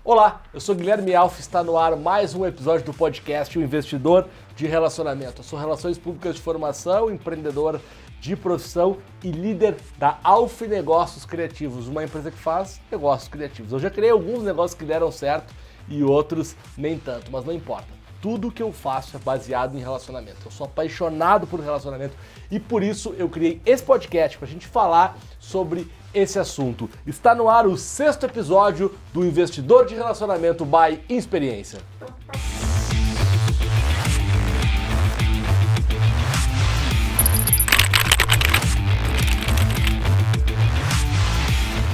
Olá, eu sou Guilherme Alf, está no ar mais um episódio do podcast O Investidor de Relacionamento. Eu sou Relações Públicas de Formação, empreendedor de profissão e líder da Alf Negócios Criativos, uma empresa que faz negócios criativos. Eu já criei alguns negócios que deram certo e outros nem tanto, mas não importa. Tudo que eu faço é baseado em relacionamento. Eu sou apaixonado por relacionamento e por isso eu criei esse podcast para a gente falar sobre esse assunto. Está no ar o 6º episódio do Investidor de Relacionamento by Insperiência.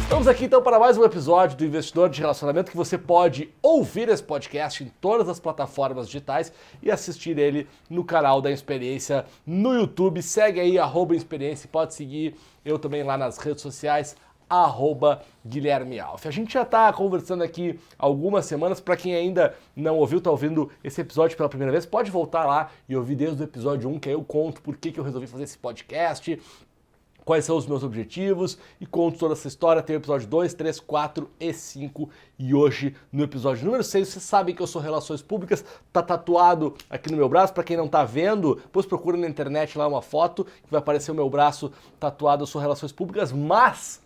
Estamos aqui então para mais um episódio do Investidor de Relacionamento que você pode ouvir esse podcast em todas as plataformas digitais e assistir ele no canal da Insperiência no YouTube. Segue aí, @Insperiência, pode seguir eu também lá nas redes sociais, @Guilherme Alf. A gente já está conversando aqui algumas semanas, para quem ainda não ouviu, está ouvindo esse episódio pela primeira vez, pode voltar lá e ouvir desde o episódio 1, que aí eu conto por que eu resolvi fazer esse podcast, quais são os meus objetivos e conto toda essa história. Tem o episódio 2, 3, 4 e 5 e hoje no episódio número 6, vocês sabem que eu sou Relações Públicas, tá tatuado aqui no meu braço, para quem não tá vendo, depois procura na internet lá uma foto que vai aparecer o meu braço tatuado, eu sou Relações Públicas, mas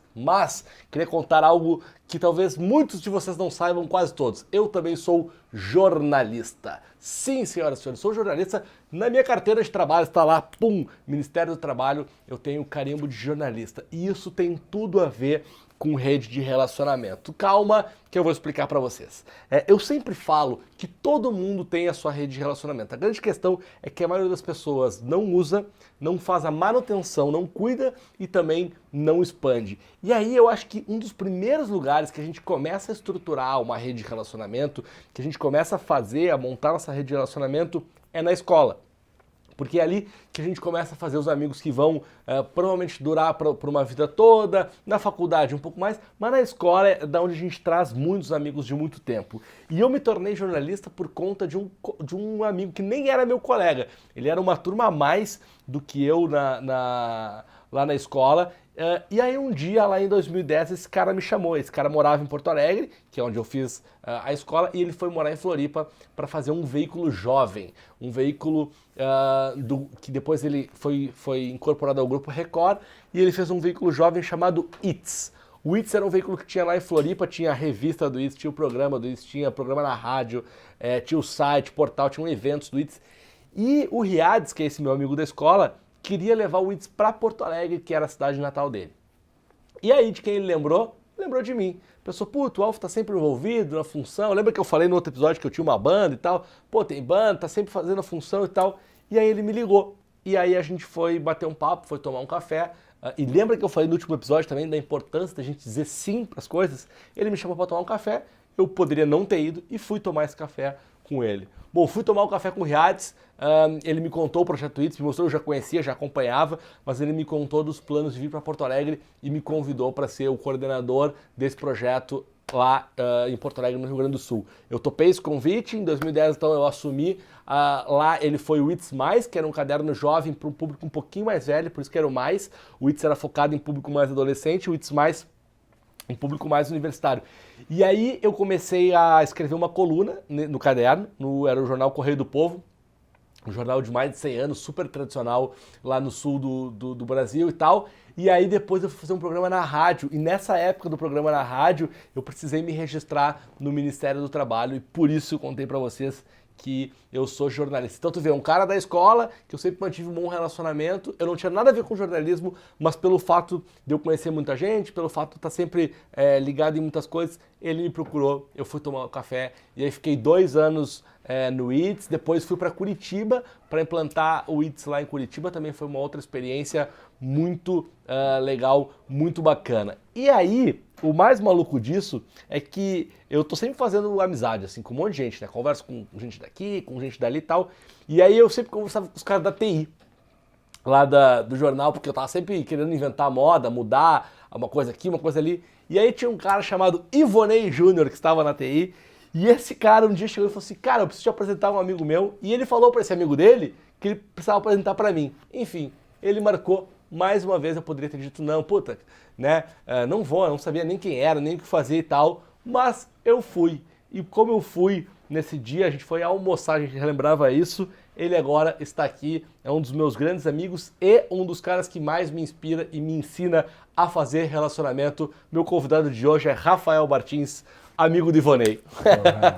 queria contar algo que talvez muitos de vocês não saibam, quase todos. Eu também sou jornalista. Sim, senhoras e senhores, sou jornalista. Na minha carteira de trabalho está lá, Ministério do Trabalho, eu tenho o carimbo de jornalista. E isso tem tudo a ver com rede de relacionamento. Calma que eu vou explicar para vocês. Eu sempre falo que todo mundo tem a sua rede de relacionamento. A grande questão é que a maioria das pessoas não usa, não faz a manutenção, não cuida e também não expande. E aí eu acho que um dos primeiros lugares que a gente começa a estruturar uma rede de relacionamento, que a gente começa a fazer, a montar nossa rede de relacionamento, é na escola. Porque é ali que a gente começa a fazer os amigos que vão provavelmente durar por uma vida toda, na faculdade um pouco mais, mas na escola é da onde a gente traz muitos amigos de muito tempo. E eu me tornei jornalista por conta de um amigo que nem era meu colega. Ele era uma turma a mais do que eu lá na escola. E aí um dia, lá em 2010, esse cara me chamou. Esse cara morava em Porto Alegre, que é onde eu fiz a escola, e ele foi morar em Floripa para fazer um veículo jovem, um veículo que depois ele foi incorporado ao Grupo Record, e ele fez um veículo jovem chamado ITS. O ITS era um veículo que tinha lá em Floripa, tinha a revista do ITS, tinha o programa do ITS, tinha programa na rádio, tinha o site, portal, tinha eventos do ITS. E o Riades, que é esse meu amigo da escola, queria levar o ITS para Porto Alegre, que era a cidade natal dele. E aí, de quem ele lembrou? Lembrou de mim. Pensou, o Alf tá sempre envolvido na função. Lembra que eu falei no outro episódio que eu tinha uma banda e tal? Tem banda, tá sempre fazendo a função e tal. E aí ele me ligou. E aí a gente foi bater um papo, foi tomar um café. E lembra que eu falei no último episódio também da importância da gente dizer sim para as coisas? Ele me chamou para tomar um café. Eu poderia não ter ido e fui tomar esse café com ele. Bom, fui tomar um café com o Riades, ele me contou o Projeto ITS, me mostrou, eu já conhecia, já acompanhava, mas ele me contou dos planos de vir para Porto Alegre e me convidou para ser o coordenador desse projeto lá em Porto Alegre, no Rio Grande do Sul. Eu topei esse convite, em 2010 então eu assumi, lá ele foi o ITS+, que era um caderno jovem para um público um pouquinho mais velho, por isso que era o ITS era focado em público mais adolescente, o ITS+, um público mais universitário. E aí eu comecei a escrever uma coluna no caderno, era o jornal Correio do Povo, um jornal de mais de 100 anos, super tradicional lá no sul do Brasil e tal. E aí depois eu fui fazer um programa na rádio, e nessa época do programa na rádio eu precisei me registrar no Ministério do Trabalho, e por isso eu contei para vocês que eu sou jornalista. Então tu vê, um cara da escola, que eu sempre mantive um bom relacionamento, eu não tinha nada a ver com jornalismo, mas pelo fato de eu conhecer muita gente, pelo fato de estar sempre ligado em muitas coisas, ele me procurou, eu fui tomar um café, e aí fiquei 2 anos no ITS, depois fui para Curitiba para implantar o ITS lá em Curitiba, também foi uma outra experiência muito legal, muito bacana. E aí, o mais maluco disso é que eu tô sempre fazendo amizade, assim, com um monte de gente, né? Converso com gente daqui, com gente dali e tal. E aí eu sempre conversava com os caras da TI, lá do jornal, porque eu tava sempre querendo inventar moda, mudar uma coisa aqui, uma coisa ali. E aí tinha um cara chamado Ivonei Júnior, que estava na TI, e esse cara um dia chegou e falou assim, cara, eu preciso te apresentar um amigo meu. E ele falou para esse amigo dele que ele precisava apresentar para mim. Enfim, ele marcou. Mais uma vez eu poderia ter dito não, não vou, eu não sabia nem quem era, nem o que fazer e tal, mas eu fui. E como eu fui nesse dia, a gente foi almoçar, a gente relembrava isso, ele agora está aqui, é um dos meus grandes amigos e um dos caras que mais me inspira e me ensina a fazer relacionamento. Meu convidado de hoje é Rafael Martins, amigo do Ivonei.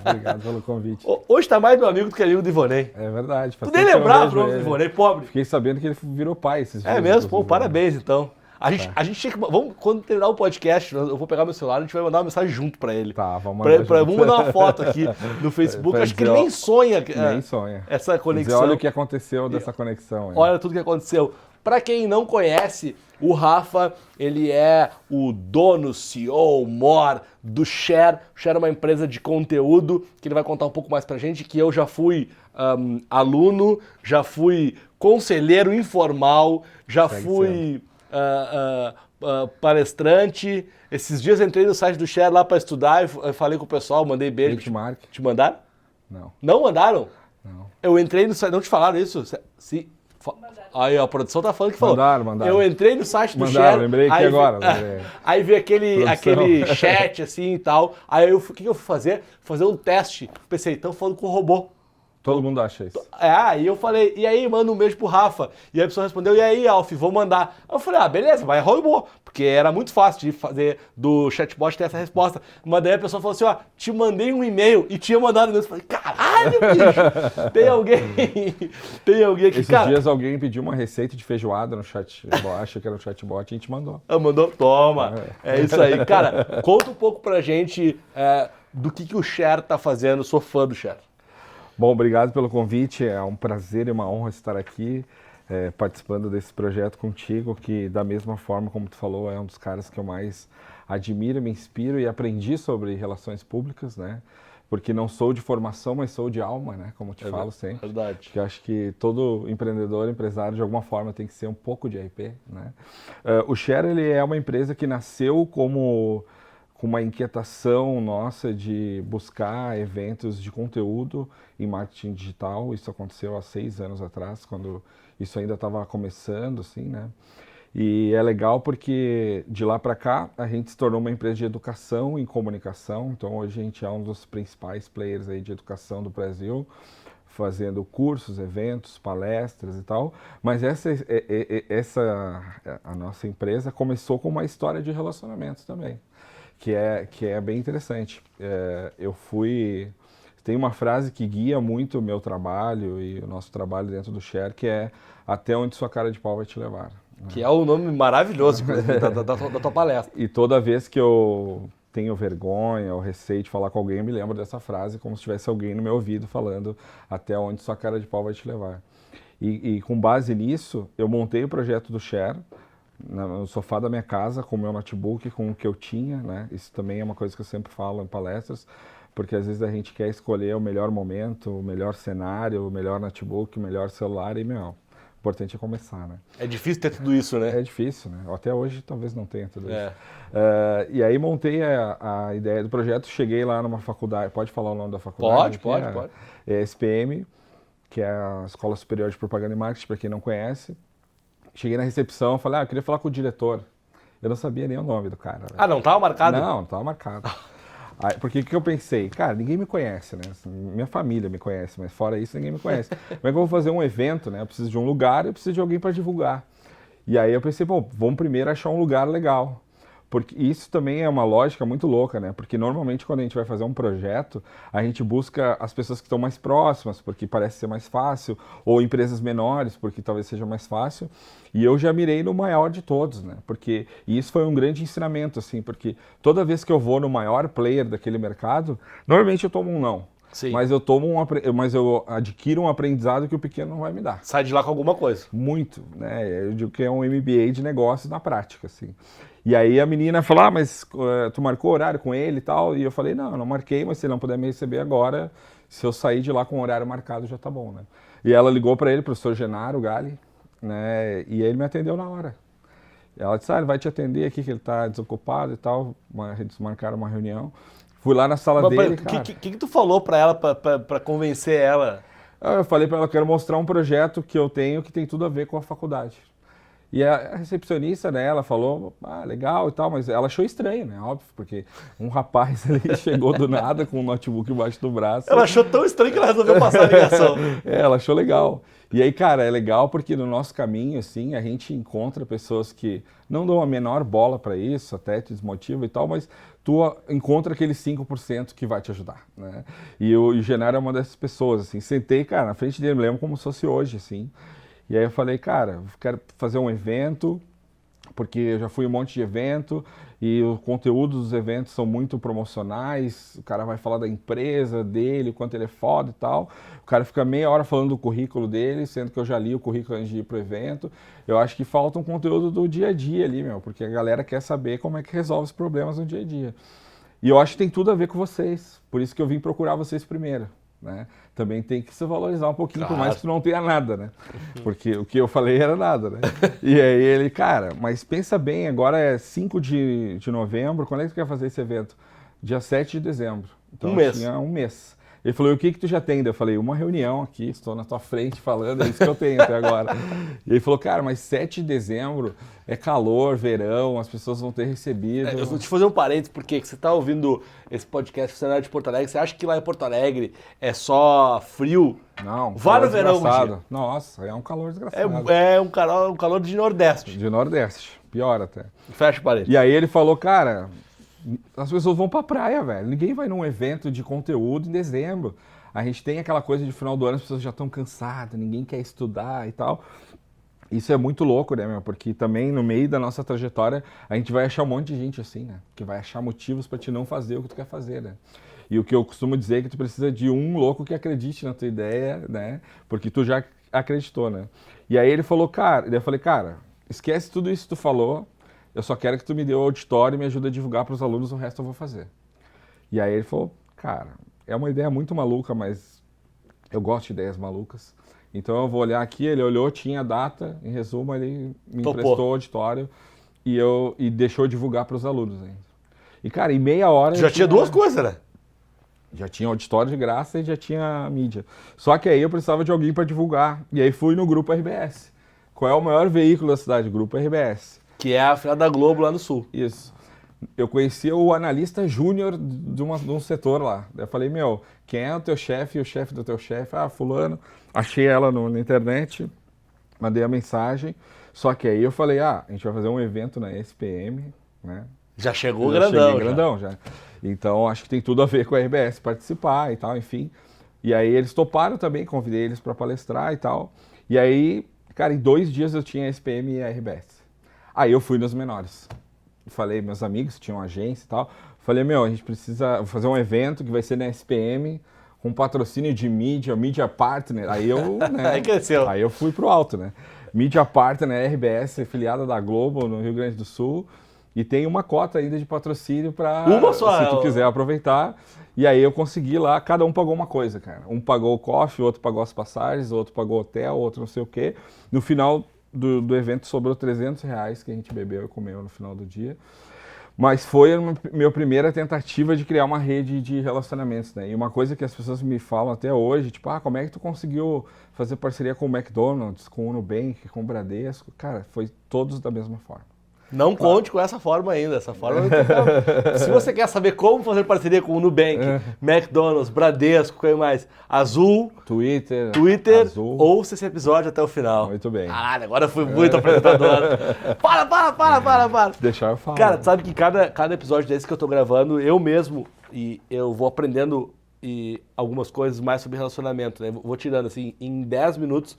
Obrigado pelo convite. Hoje tá mais meu amigo do que amigo do Ivonei. É verdade. Tu nem lembrava o nome do Ivonei, pobre. Fiquei sabendo que ele virou pai esses dias. É mesmo? Pô, parabéns então. A gente tinha que... Vamos, quando terminar o podcast, eu vou pegar meu celular e a gente vai mandar uma mensagem junto pra ele. Tá, vamos mandar Vamos mandar uma foto aqui no Facebook. Acho que ele nem sonha. Nem sonha. Essa conexão. Dizer, olha o que aconteceu dessa conexão. Aí. Olha tudo que aconteceu. Pra quem não conhece, o Rafa, ele é o dono, CEO, mor do Share. O Share é uma empresa de conteúdo que ele vai contar um pouco mais pra gente, que eu já fui aluno, já fui conselheiro informal, já fui palestrante. Esses dias eu entrei no site do Share lá pra estudar e falei com o pessoal, mandei beijo. Benchmark. Te mandaram? Não. Não mandaram? Não. Eu entrei no site, não te falaram isso? Sim. Aí a produção tá falando que falou. Mandaram. Eu entrei no site do Share. Lembrei aqui agora. Aí veio aquele chat assim e tal. Aí o que eu fui fazer? Fazer um teste. Pensei, estão falando com o robô. Todo mundo acha isso. Aí eu falei, e aí, manda um beijo pro Rafa. E aí a pessoa respondeu, e aí, Alf, vou mandar. Aí eu falei, beleza, vai robô. Porque era muito fácil de fazer do chatbot ter essa resposta. Mas daí a pessoa falou assim, te mandei um e-mail e tinha mandado e-mail. Eu falei, caralho, bicho, tem alguém aqui, Esses dias alguém pediu uma receita de feijoada no chatbot, acha que era um chatbot, e a gente mandou. Mandou? Toma. É isso aí. Cara, conta um pouco pra gente do que o Share tá fazendo. Sou fã do Share. Bom, obrigado pelo convite, é um prazer e uma honra estar aqui participando desse projeto contigo, que da mesma forma como tu falou, é um dos caras que eu mais admiro, me inspiro e aprendi sobre relações públicas, né? Porque não sou de formação, mas sou de alma, né? Como te falo sempre. Verdade. Porque eu acho que todo empreendedor, empresário, de alguma forma tem que ser um pouco de RP, né? O Share, ele é uma empresa que nasceu com uma inquietação nossa de buscar eventos de conteúdo em marketing digital. Isso aconteceu há 6 anos atrás, quando isso ainda estava começando, assim, né? E é legal porque de lá para cá a gente se tornou uma empresa de educação e comunicação. Então hoje a gente é um dos principais players aí de educação do Brasil, fazendo cursos, eventos, palestras e tal. Mas a nossa empresa começou com uma história de relacionamentos também, que é bem interessante. Tem uma frase que guia muito o meu trabalho e o nosso trabalho dentro do Share, que é até onde sua cara de pau vai te levar. Né? Que é um nome maravilhoso da tua palestra. E toda vez que eu tenho vergonha ou receio de falar com alguém, eu me lembro dessa frase como se tivesse alguém no meu ouvido falando até onde sua cara de pau vai te levar. E com base nisso, eu montei o projeto do Share no sofá da minha casa, com o meu notebook, com o que eu tinha, né? Isso também é uma coisa que eu sempre falo em palestras, porque às vezes a gente quer escolher o melhor momento, o melhor cenário, o melhor notebook, o melhor celular e, o importante é começar, né? É difícil ter tudo isso, né? É difícil, né? Até hoje talvez não tenha tudo isso. E aí montei a ideia do projeto, cheguei lá numa faculdade, pode falar o nome da faculdade? Pode. É SPM, que é a Escola Superior de Propaganda e Marketing, para quem não conhece. Cheguei na recepção, falei, eu queria falar com o diretor. Eu não sabia nem o nome do cara. Né? Não estava marcado? Não estava marcado. Aí, porque o que eu pensei? Cara, ninguém me conhece, né? Minha família me conhece, mas fora isso ninguém me conhece. Como é que eu vou fazer um evento, né? Eu preciso de um lugar, eu preciso de alguém para divulgar. E aí eu pensei, vamos primeiro achar um lugar legal. Porque isso também é uma lógica muito louca, né? Porque normalmente quando a gente vai fazer um projeto, a gente busca as pessoas que estão mais próximas, porque parece ser mais fácil, ou empresas menores, porque talvez seja mais fácil. E eu já mirei no maior de todos, né? E isso foi um grande ensinamento, assim, porque toda vez que eu vou no maior player daquele mercado, normalmente eu tomo um não. Sim. Mas eu adquiro um aprendizado que o pequeno não vai me dar. Sai de lá com alguma coisa. Muito, né? Eu digo que é um MBA de negócios na prática, assim. E aí a menina falou, mas tu marcou horário com ele e tal? E eu falei, não marquei, mas se ele não puder me receber agora, se eu sair de lá com o horário marcado já tá bom, né? E ela ligou para ele, professor Genaro Gali, né? E ele me atendeu na hora. Ela disse, ele vai te atender aqui, que ele tá desocupado e tal. Eles marcaram uma reunião. Fui lá na sala dele, cara. O que tu falou para ela para convencer ela? Eu falei para ela, eu quero mostrar um projeto que eu tenho que tem tudo a ver com a faculdade. E a recepcionista, né, ela falou, legal e tal, mas ela achou estranho, né, óbvio, porque um rapaz ali chegou do nada com um notebook embaixo do braço. Ela achou tão estranho que ela resolveu passar a ligação. Ela achou legal. E aí, cara, é legal porque no nosso caminho, assim, a gente encontra pessoas que não dão a menor bola para isso, até te desmotiva e tal, mas tu encontra aqueles 5% que vai te ajudar, né? E o Genaro é uma dessas pessoas, assim. Sentei, cara, na frente dele, me lembro como se fosse hoje, assim. E aí eu falei, cara, quero fazer um evento, porque eu já fui em um monte de evento e o conteúdo dos eventos são muito promocionais, o cara vai falar da empresa dele, o quanto ele é foda e tal. O cara fica meia hora falando do currículo dele, sendo que eu já li o currículo antes de ir pro evento. Eu acho que falta um conteúdo do dia a dia ali, meu, porque a galera quer saber como é que resolve os problemas no dia a dia. E eu acho que tem tudo a ver com vocês, por isso que eu vim procurar vocês primeiro. Né? Também tem que se valorizar um pouquinho, por mais que tu não tenha nada, né? Porque o que eu falei era nada, né? E aí ele, cara, mas pensa bem, agora é 5 de novembro, quando é que tu quer fazer esse evento? Dia 7 de dezembro. Então um mês. Tinha um mês. Ele falou, e o que tu já tem? Eu falei, uma reunião aqui, estou na tua frente falando, é isso que eu tenho até agora. E ele falou, cara, mas 7 de dezembro é calor, verão, as pessoas vão ter recebido. Eu vou te fazer um parênteses, porque você está ouvindo esse podcast, você não é de Porto Alegre, você acha que lá em Porto Alegre é só frio? Não, vá no verão, desgraçado. Nossa, é um calor desgraçado. É um calor de Nordeste. De Nordeste, pior até. Fecha o parênteses. E aí ele falou, cara, as pessoas vão pra praia, velho. Ninguém vai num evento de conteúdo em dezembro. A gente tem aquela coisa de final do ano, as pessoas já estão cansadas, ninguém quer estudar e tal. Isso é muito louco, né, meu? Porque também no meio da nossa trajetória a gente vai achar um monte de gente assim, né? Que vai achar motivos pra te não fazer o que tu quer fazer, né? E o que eu costumo dizer é que tu precisa de um louco que acredite na tua ideia, né? Porque tu já acreditou, né? E aí ele falou, cara, eu falei, cara, esquece tudo isso que tu falou. Eu só quero que tu me dê o auditório e me ajude a divulgar para os alunos, o resto eu vou fazer. E aí ele falou, cara, é uma ideia muito maluca, mas eu gosto de ideias malucas. Então eu vou olhar aqui, ele olhou, tinha a data, em resumo, ele me emprestou o auditório e deixou divulgar para os alunos ainda. E cara, em meia hora... Já tinha duas coisas, né? Já tinha auditório de graça e já tinha mídia. Só que aí eu precisava de alguém para divulgar. E aí fui no Grupo RBS. Qual é o maior veículo da cidade? Grupo RBS. Que é a Feira da Globo lá no Sul. Isso. Eu conhecia o analista júnior de um setor lá. Eu falei, meu, quem é o teu chefe e o chefe do teu chefe? Ah, fulano. Achei ela na internet, mandei a mensagem. Só que aí eu falei, a gente vai fazer um evento na SPM, né? Já chegou grandão. Grandão já. Então acho que tem tudo a ver com a RBS participar e tal, enfim. E aí eles toparam também, convidei eles para palestrar e tal. E aí, cara, em 2 dias eu tinha a SPM e a RBS. Aí eu fui nos menores. Falei, meus amigos tinham agência e tal. Falei, meu, a gente precisa fazer um evento que vai ser na SPM, com patrocínio de mídia partner. Aí eu, né? Aí cresceu. Aí eu fui pro alto, né? Mídia partner, RBS, filiada da Globo no Rio Grande do Sul. E tem uma cota ainda de patrocínio para se tu quiser aproveitar. E aí eu consegui lá, cada um pagou uma coisa, cara. Um pagou o coffee, outro pagou as passagens, outro pagou o hotel, outro não sei o quê. No final do evento sobrou R$300 que a gente bebeu e comeu no final do dia. Mas foi a minha primeira tentativa de criar uma rede de relacionamentos, né? E uma coisa que as pessoas me falam até hoje, tipo, como é que tu conseguiu fazer parceria com o McDonald's, com o Nubank, com o Bradesco? Cara, foi todos da mesma forma. Não conte com essa forma ainda, essa forma não tem forma. Se você quer saber como fazer parceria com o Nubank, McDonald's, Bradesco, quem mais? Azul, Twitter, Azul. Ouça esse episódio até o final. Muito bem. Caralho, agora eu fui muito apresentador. Para. Deixar eu falar. Cara, tu sabe que cada episódio desse que eu tô gravando, eu mesmo, e eu vou aprendendo algumas coisas mais sobre relacionamento, né? Vou tirando, assim, em 10 minutos,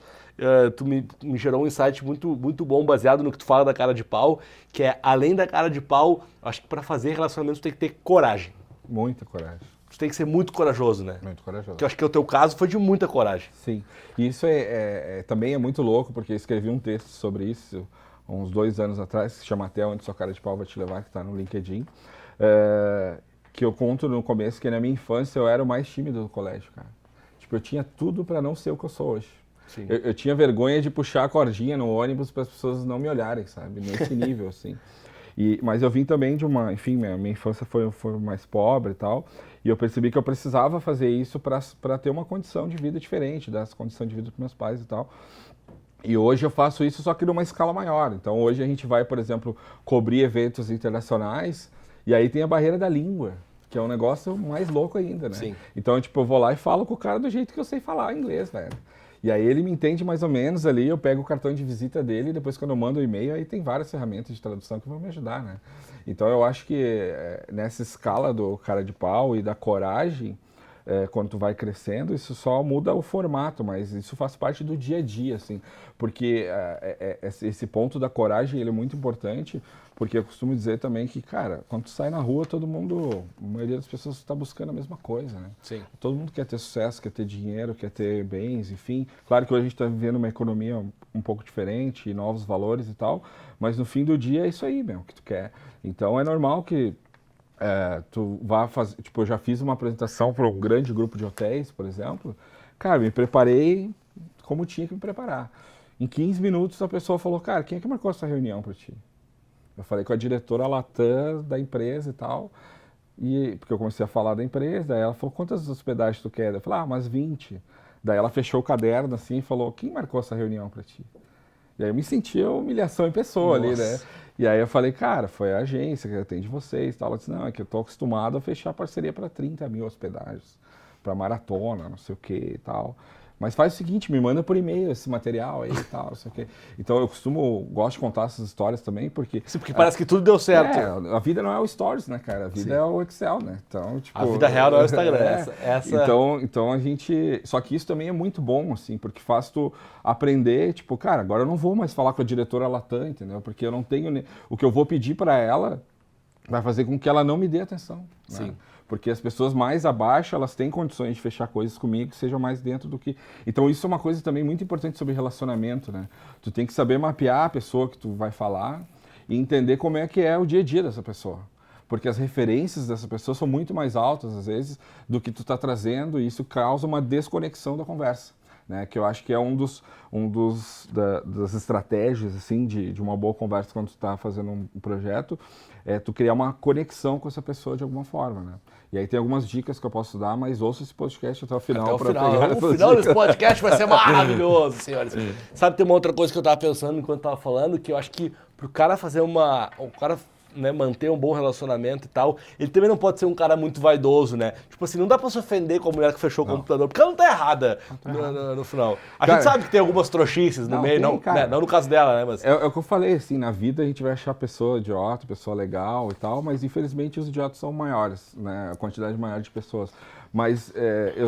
tu me gerou um insight muito, muito bom, baseado no que tu fala da cara de pau, que é, além da cara de pau, acho que para fazer relacionamento tu tem que ter coragem. Muita coragem. Tu tem que ser muito corajoso, né? Muito corajoso. Que eu acho que o teu caso foi de muita coragem. Sim. E isso também é muito louco, porque eu escrevi um texto sobre isso uns 2 anos atrás, que se chama Até Onde Sua Cara de Pau Vai Te Levar, que está no LinkedIn. Que eu conto no começo que na minha infância eu era o mais tímido do colégio, cara. Tipo, eu tinha tudo para não ser o que eu sou hoje. Eu tinha vergonha de puxar a cordinha no ônibus para as pessoas não me olharem, sabe? Nesse nível, assim. Mas eu vim também de enfim, minha infância foi mais pobre e tal, e eu percebi que eu precisava fazer isso para ter uma condição de vida diferente, dar essa condição de vida para meus pais e tal. E hoje eu faço isso só que numa escala maior. Então hoje a gente vai, por exemplo, cobrir eventos internacionais e aí tem a barreira da língua, que é um negócio mais louco ainda, né? Sim. Então, tipo, eu vou lá e falo com o cara do jeito que eu sei falar inglês, velho. E aí ele me entende mais ou menos ali, eu pego o cartão de visita dele, e depois quando eu mando o e-mail, aí tem várias ferramentas de tradução que vão me ajudar, né? Então eu acho que nessa escala do cara de pau e da coragem, quando tu vai crescendo, isso só muda o formato, mas isso faz parte do dia a dia, assim, porque esse ponto da coragem, ele é muito importante, porque eu costumo dizer também que, cara, quando tu sai na rua, todo mundo, a maioria das pessoas está buscando a mesma coisa, né? Sim. Todo mundo quer ter sucesso, quer ter dinheiro, quer ter bens, enfim. Claro que hoje a gente está vivendo uma economia um pouco diferente, novos valores e tal, mas no fim do dia é isso aí, meu, que tu quer. Então é normal que tu vá fazer, tipo, eu já fiz uma apresentação para um grande grupo de hotéis, por exemplo. Cara, me preparei como tinha que me preparar. Em 15 minutos a pessoa falou, cara, quem é que marcou essa reunião para ti? Eu falei com a diretora Latam da empresa e tal, porque eu comecei a falar da empresa, aí ela falou, quantas hospedagens tu quer? Eu falei, umas 20. Daí ela fechou o caderno assim e falou, quem marcou essa reunião para ti? E aí eu me senti a humilhação em pessoa ali, né? E aí eu falei, cara, foi a agência que atende vocês e tal. Ela disse, não, é que eu tô acostumado a fechar parceria para 30 mil hospedagens, para maratona, não sei o que e tal. Mas faz o seguinte, me manda por e-mail esse material aí e tal, não sei o quê. Então eu gosto de contar essas histórias também, porque... Sim, porque parece que tudo deu certo. A vida não é o Stories, né, cara? A vida é o Excel, né? Então, tipo... A vida real não é o Instagram. Essa... Então a gente... Só que isso também é muito bom, assim, porque faz tu aprender, tipo, cara, agora eu não vou mais falar com a diretora Latam, entendeu? Porque eu não tenho... O que eu vou pedir para ela vai fazer com que ela não me dê atenção. Sim. Né? Porque as pessoas mais abaixo, elas têm condições de fechar coisas comigo que sejam mais dentro do que... Então isso é uma coisa também muito importante sobre relacionamento, né? Tu tem que saber mapear a pessoa que tu vai falar e entender como é que é o dia a dia dessa pessoa. Porque as referências dessa pessoa são muito mais altas, às vezes, do que tu tá trazendo e isso causa uma desconexão da conversa. Né, que eu acho que é das estratégias assim, de uma boa conversa quando tu está fazendo um projeto, é tu criar uma conexão com essa pessoa de alguma forma, né? E aí tem algumas dicas que eu posso dar, mas ouça esse podcast até o final. Até o final desse podcast vai ser maravilhoso, senhores. Sabe, tem uma outra coisa que eu estava pensando enquanto estava falando, que eu acho que pro cara fazer né, manter um bom relacionamento e tal, ele também não pode ser um cara muito vaidoso, né? Tipo assim, não dá pra se ofender com a mulher que fechou o computador, porque ela não tá errada no final. A gente sabe que tem algumas trouxices no meio, não no caso dela, né? Mas... É o que eu falei, assim, na vida a gente vai achar pessoa idiota, pessoa legal e tal, mas infelizmente os idiotas são maiores, né? A quantidade maior de pessoas. Mas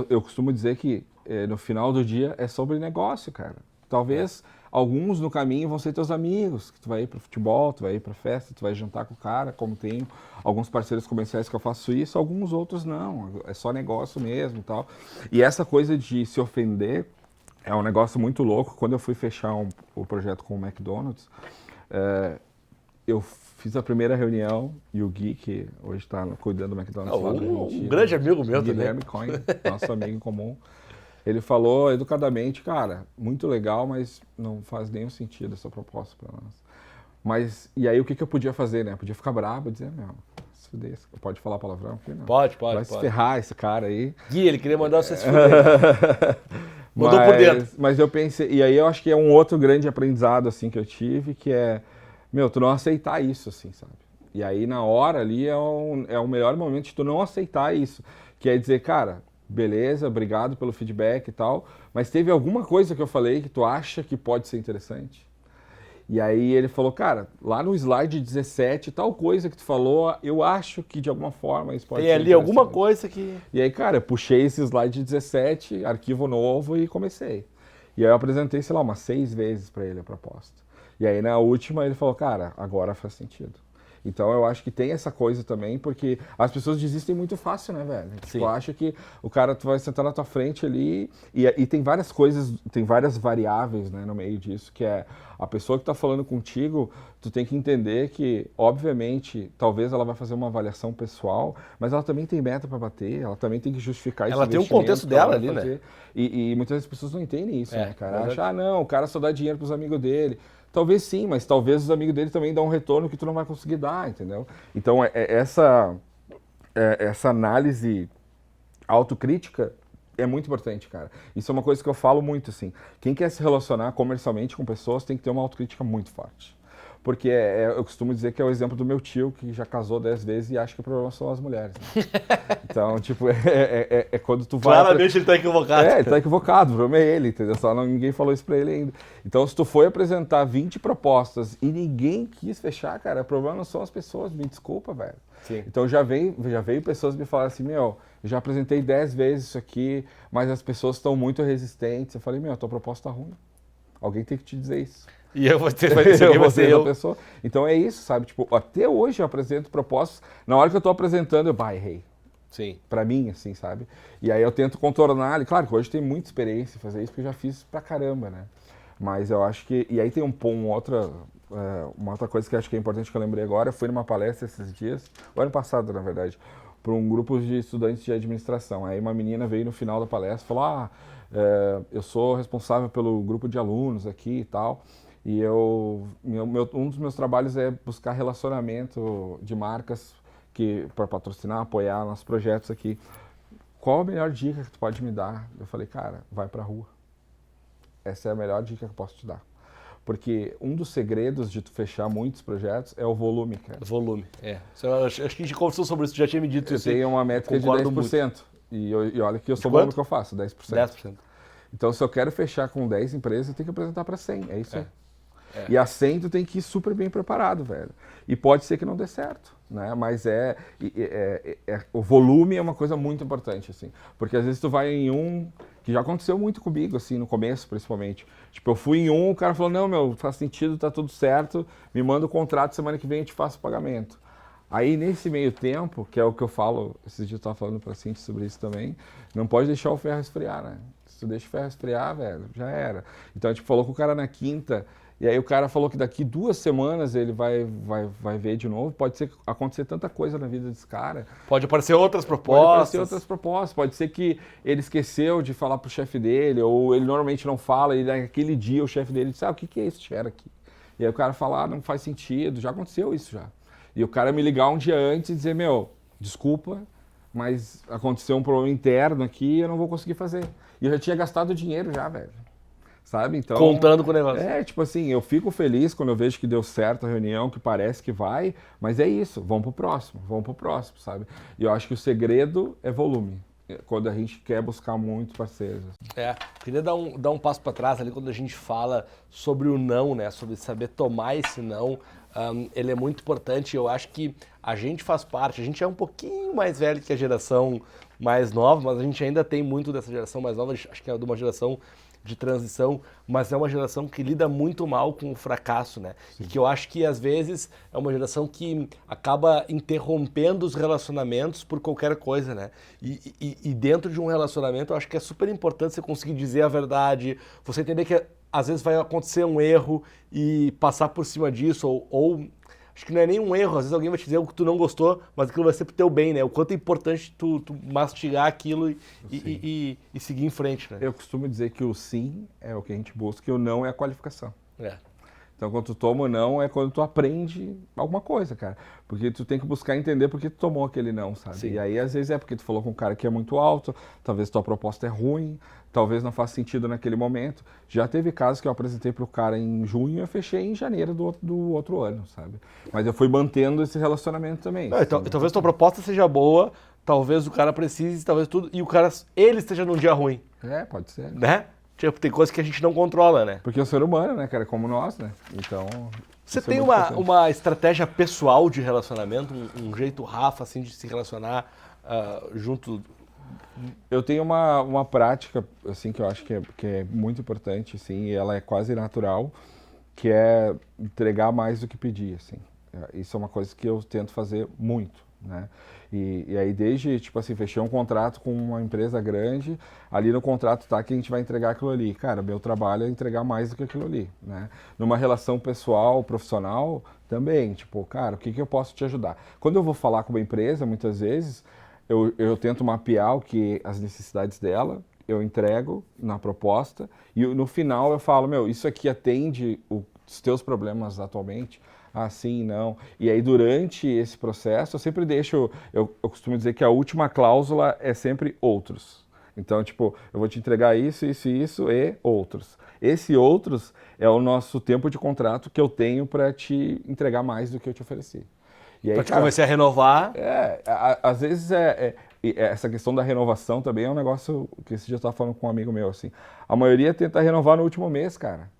eu costumo dizer que no final do dia é sobre negócio, cara. Talvez... Alguns no caminho vão ser teus amigos, que tu vai ir pro futebol, tu vai ir pra festa, tu vai jantar com o cara, como tem alguns parceiros comerciais que eu faço isso, alguns outros não, é só negócio mesmo e tal. E essa coisa de se ofender é um negócio muito louco. Quando eu fui fechar o projeto com o McDonald's, eu fiz a primeira reunião e o Gui, que hoje está cuidando do McDonald's lá na Argentina, um grande amigo meu Guilherme Coin, nosso amigo em comum. Ele falou educadamente, cara, muito legal, mas não faz nenhum sentido essa proposta para nós. Mas, e aí o que eu podia fazer, né? Eu podia ficar bravo e dizer, meu, se fuder, pode falar palavrão aqui? Não. Pode. Vai se ferrar esse cara aí. Gui, ele queria mandar você se fuder. Mandou por dentro. Mas eu pensei, e aí eu acho que é um outro grande aprendizado, assim, que eu tive, que é, meu, tu não aceitar isso, assim, sabe? E aí na hora ali é o melhor momento de tu não aceitar isso. Que é dizer, cara... Beleza, obrigado pelo feedback e tal, mas teve alguma coisa que eu falei que tu acha que pode ser interessante? E aí ele falou, cara, lá no slide 17, tal coisa que tu falou, eu acho que de alguma forma isso pode ser interessante. Tem ali alguma coisa que... E aí, cara, eu puxei esse slide 17, arquivo novo e comecei. E aí eu apresentei, sei lá, umas 6 vezes para ele a proposta. E aí na última ele falou, cara, agora faz sentido. Então eu acho que tem essa coisa também, porque as pessoas desistem muito fácil, né, velho? Tipo, acha que o cara, tu vai sentar na tua frente ali e tem várias coisas, tem várias variáveis, né, no meio disso, que é a pessoa que tá falando contigo, tu tem que entender que, obviamente, talvez ela vai fazer uma avaliação pessoal, mas ela também tem meta para bater, ela também tem que justificar esse investimento. Ela tem um contexto dela ali, né? E muitas pessoas não entendem isso, né, cara? Acha, não, o cara só dá dinheiro pros amigos dele. Talvez sim, mas talvez os amigos dele também dão um retorno que tu não vai conseguir dar, entendeu? Então, essa análise autocrítica é muito importante, cara. Isso é uma coisa que eu falo muito, assim. Quem quer se relacionar comercialmente com pessoas tem que ter uma autocrítica muito forte. Porque eu costumo dizer que é o exemplo do meu tio, que já casou 10 vezes e acha que o problema são as mulheres. Né? Então, tipo, é quando tu vai... Claramente ele tá equivocado. Ele tá equivocado, o problema é ele, entendeu? Só ninguém falou isso pra ele ainda. Então, se tu foi apresentar 20 propostas e ninguém quis fechar, cara, o problema não são as pessoas, me desculpa, velho. Sim. Então, já veio pessoas me falar assim, eu já apresentei 10 vezes isso aqui, mas as pessoas estão muito resistentes. Eu falei, tua proposta tá ruim. Alguém tem que te dizer isso. E eu vou ter, vai ser eu. Pessoa. Então é isso, sabe? Tipo, até hoje eu apresento propostas, na hora que eu tô apresentando, eu errei. Sim. Pra mim, assim, sabe? E aí eu tento contornar, claro que hoje tem muita experiência em fazer isso, porque eu já fiz pra caramba, né? Mas eu acho que... E aí tem uma outra coisa que eu acho que é importante que eu lembrei agora, eu fui numa palestra esses dias, o ano passado, na verdade, para um grupo de estudantes de administração. Aí uma menina veio no final da palestra e falou, eu sou responsável pelo grupo de alunos aqui e tal, e um dos meus trabalhos é buscar relacionamento de marcas para patrocinar, apoiar nossos projetos aqui. Qual a melhor dica que tu pode me dar? Eu falei, cara, vai pra rua. Essa é a melhor dica que eu posso te dar. Porque um dos segredos de tu fechar muitos projetos é o volume, cara. Volume, Acho que a gente conversou sobre isso, tu já tinha me dito isso. Eu tenho uma métrica de 10%. E olha que eu sou bom no que eu faço, 10%. 10%. Então, se eu quero fechar com 10 empresas, eu tenho que apresentar para 100. É isso aí. E a 100 tu tem que ir super bem preparado, velho. E pode ser que não dê certo, né? Mas o volume é uma coisa muito importante, assim. Porque às vezes tu vai em um, que já aconteceu muito comigo, assim, no começo, principalmente. Tipo, eu fui em um, o cara falou, não, faz sentido, tá tudo certo, me manda o contrato, semana que vem eu te faço o pagamento. Aí, nesse meio tempo, que é o que eu falo, esses dias eu tava falando pra Cintia sobre isso também, não pode deixar o ferro esfriar, né? Se tu deixa o ferro esfriar, velho, já era. Então, a gente falou com o cara na quinta, e aí o cara falou que daqui 2 semanas ele vai ver de novo. Pode acontecer tanta coisa na vida desse cara. Pode aparecer outras propostas. Pode ser que ele esqueceu de falar pro chefe dele, ou ele normalmente não fala, e naquele dia o chefe dele disse, o que é esse share aqui? E aí o cara fala, não faz sentido, já aconteceu isso já. E o cara me ligar um dia antes e dizer, desculpa, mas aconteceu um problema interno aqui e eu não vou conseguir fazer. E eu já tinha gastado dinheiro já, velho. Sabe? Então, contando com o negócio. Tipo assim, eu fico feliz quando eu vejo que deu certo a reunião, que parece que vai, mas é isso, vamos pro próximo, sabe? E eu acho que o segredo é volume, quando a gente quer buscar muitos parceiros. Queria dar um passo para trás ali quando a gente fala sobre o não, né? Sobre saber tomar esse não. Ele é muito importante. Eu acho que a gente faz parte, a gente é um pouquinho mais velho que a geração mais nova, mas a gente ainda tem muito dessa geração mais nova. Acho que é de uma geração de transição, mas é uma geração que lida muito mal com o fracasso, né? Sim. E que eu acho que às vezes é uma geração que acaba interrompendo os relacionamentos por qualquer coisa, né? E dentro de um relacionamento eu acho que é super importante você conseguir dizer a verdade, você entender que às vezes vai acontecer um erro e passar por cima disso, ou acho que não é nem um erro, às vezes alguém vai te dizer algo que tu não gostou, mas aquilo vai ser pro teu bem, né? O quanto é importante tu mastigar aquilo e seguir em frente, né? Eu costumo dizer que o sim é o que a gente busca e o não é a qualificação. Então, quando tu toma o não, é quando tu aprende alguma coisa, cara. Porque tu tem que buscar entender por que tu tomou aquele não, sabe? Sim. E aí, às vezes, é porque tu falou com um cara que é muito alto, talvez tua proposta é ruim, talvez não faça sentido naquele momento. Já teve casos que eu apresentei pro cara em junho e eu fechei em janeiro do outro ano, sabe? Mas eu fui mantendo esse relacionamento também. Então, talvez tua proposta seja boa, talvez o cara precise, talvez tudo, e ele esteja num dia ruim. Pode ser. Né? Tipo, tem coisas que a gente não controla, né? Porque é o ser humano, né, cara, como nós, né? Então... Você tem uma estratégia pessoal de relacionamento, um jeito Rafa, assim, de se relacionar junto... Eu tenho uma prática, assim, que eu acho que é muito importante, assim, e ela é quase natural, que é entregar mais do que pedir, assim. Isso é uma coisa que eu tento fazer muito, né? E aí desde, tipo assim, fechei um contrato com uma empresa grande, ali no contrato tá que a gente vai entregar aquilo ali. Cara, meu trabalho é entregar mais do que aquilo ali, né? Numa relação pessoal, profissional, também, tipo, cara, o que eu posso te ajudar? Quando eu vou falar com uma empresa, muitas vezes, eu tento mapear as necessidades dela, eu entrego na proposta e no final eu falo, isso aqui atende os teus problemas atualmente? Sim, não. E aí durante esse processo eu sempre deixo, eu costumo dizer que a última cláusula é sempre outros. Então, tipo, eu vou te entregar isso, isso e isso e outros. Esse outros é o nosso tempo de contrato que eu tenho para te entregar mais do que eu te ofereci. E aí, Pra te cara, convencer a renovar. às vezes essa questão da renovação também é um negócio que esse dia eu estava falando com um amigo meu, assim. A maioria tenta renovar no último mês, cara.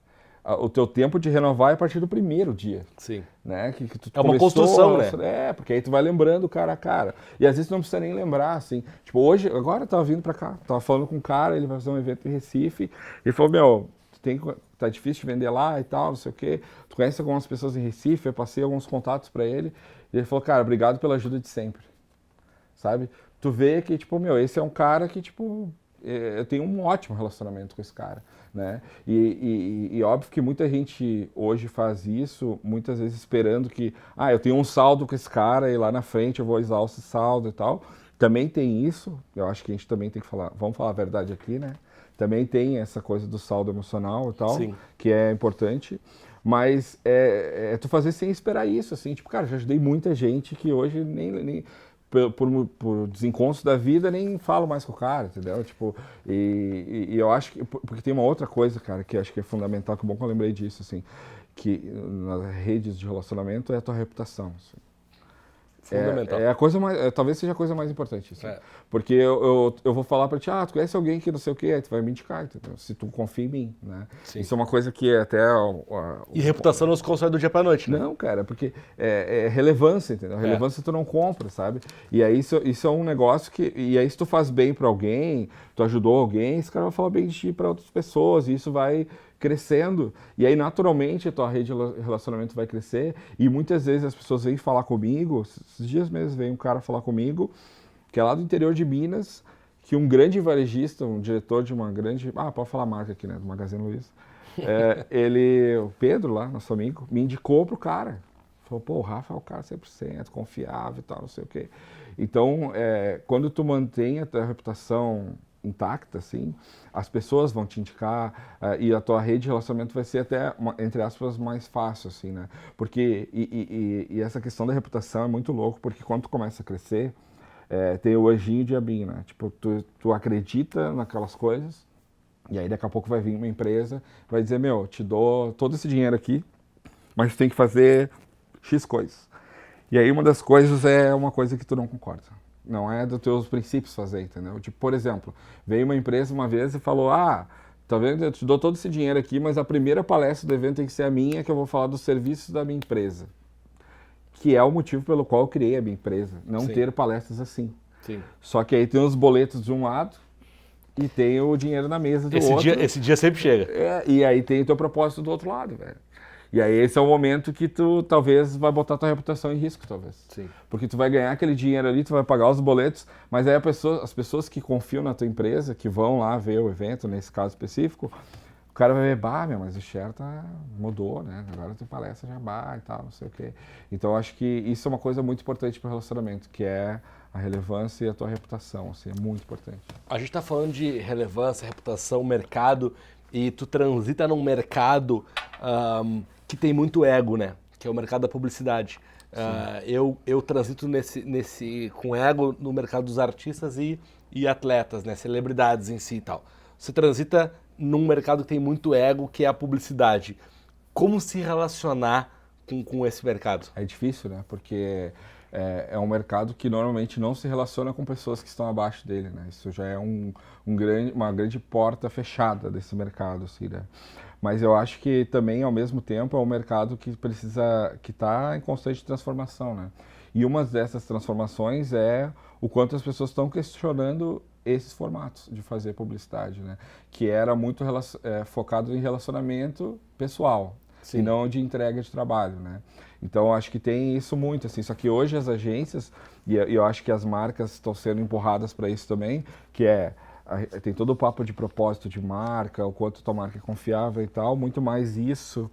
O teu tempo de renovar é a partir do primeiro dia. Sim. Né? Que tu É uma começou, construção, né? Porque aí tu vai lembrando cara a cara. E às vezes tu não precisa nem lembrar, assim. Tipo, hoje, agora eu tava vindo pra cá, tava falando com um cara, ele vai fazer um evento em Recife, e ele falou, meu, tá difícil de vender lá e tal, não sei o quê. Tu conhece algumas pessoas em Recife, eu passei alguns contatos pra ele, e ele falou, cara, obrigado pela ajuda de sempre. Sabe? Tu vê que, tipo, meu, esse é um cara que, tipo, eu tenho um ótimo relacionamento com esse cara, né? E óbvio que muita gente hoje faz isso, muitas vezes esperando que, eu tenho um saldo com esse cara e lá na frente eu vou usar esse saldo e tal. Também tem isso, eu acho que a gente também tem que falar, vamos falar a verdade aqui, né? Também tem essa coisa do saldo emocional e tal, Sim. que é importante. Mas é tu fazer sem esperar isso, assim, tipo, cara, já ajudei muita gente que hoje nem por desencontros da vida, nem falo mais com o cara, entendeu? Tipo, e eu acho que, porque tem uma outra coisa, cara, que acho que é fundamental, que é bom que eu lembrei disso, assim, que nas redes de relacionamento é a tua reputação, assim. Fundamental. É a coisa mais, talvez seja a coisa mais importante, assim. Porque eu vou falar pra ti, tu conhece alguém que não sei o quê, aí tu vai me indicar, entendeu? Se tu confia em mim, né? Sim. Isso é uma coisa que é até... E reputação não se constrói do dia pra noite, né? Não, cara, porque é relevância, entendeu? Relevância tu não compra, sabe? E aí isso é um negócio que... E aí se tu faz bem pra alguém, tu ajudou alguém, esse cara vai falar bem de ti pra outras pessoas, e isso vai crescendo. E aí, naturalmente, a tua rede de relacionamento vai crescer. E muitas vezes as pessoas vêm falar comigo, esses dias mesmo veio um cara falar comigo, que é lá do interior de Minas, que um grande varejista, um diretor de uma grande... pode falar a marca aqui, né? Do Magazine Luiza. O Pedro lá, nosso amigo, me indicou pro cara. Falou, pô, o Rafa é o cara 100%, confiável e tal, não sei o quê. Então, quando tu mantém a tua reputação intacta, assim, as pessoas vão te indicar e a tua rede de relacionamento vai ser até, entre aspas, mais fácil, assim, né? Porque, e essa questão da reputação é muito louco, porque quando tu começa a crescer, tem o anjinho e o diabinho, né? Tipo, tu acredita naquelas coisas, e aí daqui a pouco vai vir uma empresa, vai dizer, meu, te dou todo esse dinheiro aqui, mas tu tem que fazer X coisas. E aí uma das coisas é uma coisa que tu não concorda. Não é dos teus princípios fazer, entendeu? Tipo, por exemplo, veio uma empresa uma vez e falou, tá vendo, eu te dou todo esse dinheiro aqui, mas a primeira palestra do evento tem que ser a minha, que eu vou falar dos serviços da minha empresa. Que é o motivo pelo qual eu criei a minha empresa, não Sim. ter palestras assim. Sim. Só que aí tem os boletos de um lado e tem o dinheiro na mesa do outro. Esse dia sempre chega. E aí tem o teu propósito do outro lado, velho. E aí esse é o momento que tu talvez vai botar tua reputação em risco, talvez. Sim. Porque tu vai ganhar aquele dinheiro ali, tu vai pagar os boletos, mas aí as pessoas que confiam na tua empresa, que vão lá ver o evento, nesse caso específico, o cara vai ver, mas o share mudou, né? Agora tem palestra Jabá e tal, não sei o quê. Então eu acho que isso é uma coisa muito importante para o relacionamento, que é a relevância e a tua reputação, assim, é muito importante. A gente tá falando de relevância, reputação, mercado, e tu transita num mercado que tem muito ego, né? Que é o mercado da publicidade. Eu transito com ego no mercado dos artistas e atletas, né? Celebridades em si e tal. Você transita num mercado que tem muito ego, que é a publicidade. Como se relacionar com esse mercado? É difícil, né? Porque é um mercado que normalmente não se relaciona com pessoas que estão abaixo dele, né? Isso já é uma grande porta fechada desse mercado, assim, né? Mas eu acho que também, ao mesmo tempo, é um mercado que está em constante transformação, né? E uma dessas transformações é o quanto as pessoas estão questionando esses formatos de fazer publicidade, né? Que era muito focado em relacionamento pessoal. Sim. E não de entrega de trabalho, né? Então, acho que tem isso muito, assim. Só que hoje as agências, e eu acho que as marcas estão sendo empurradas para isso também, que tem todo o papo de propósito de marca, o quanto tua marca é confiável e tal, muito mais isso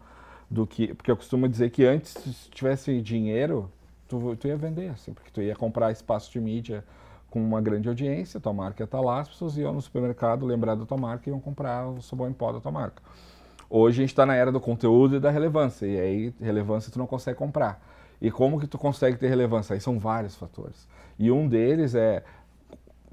do que... Porque eu costumo dizer que antes, se tivesse dinheiro, tu ia vender, assim, porque tu ia comprar espaço de mídia com uma grande audiência, tua marca ia estar lá, as pessoas iam no supermercado lembrar da tua marca e iam comprar o sabão em pó da tua marca. Hoje a gente está na era do conteúdo e da relevância, e aí relevância tu não consegue comprar. E como que tu consegue ter relevância? Aí são vários fatores. E um deles é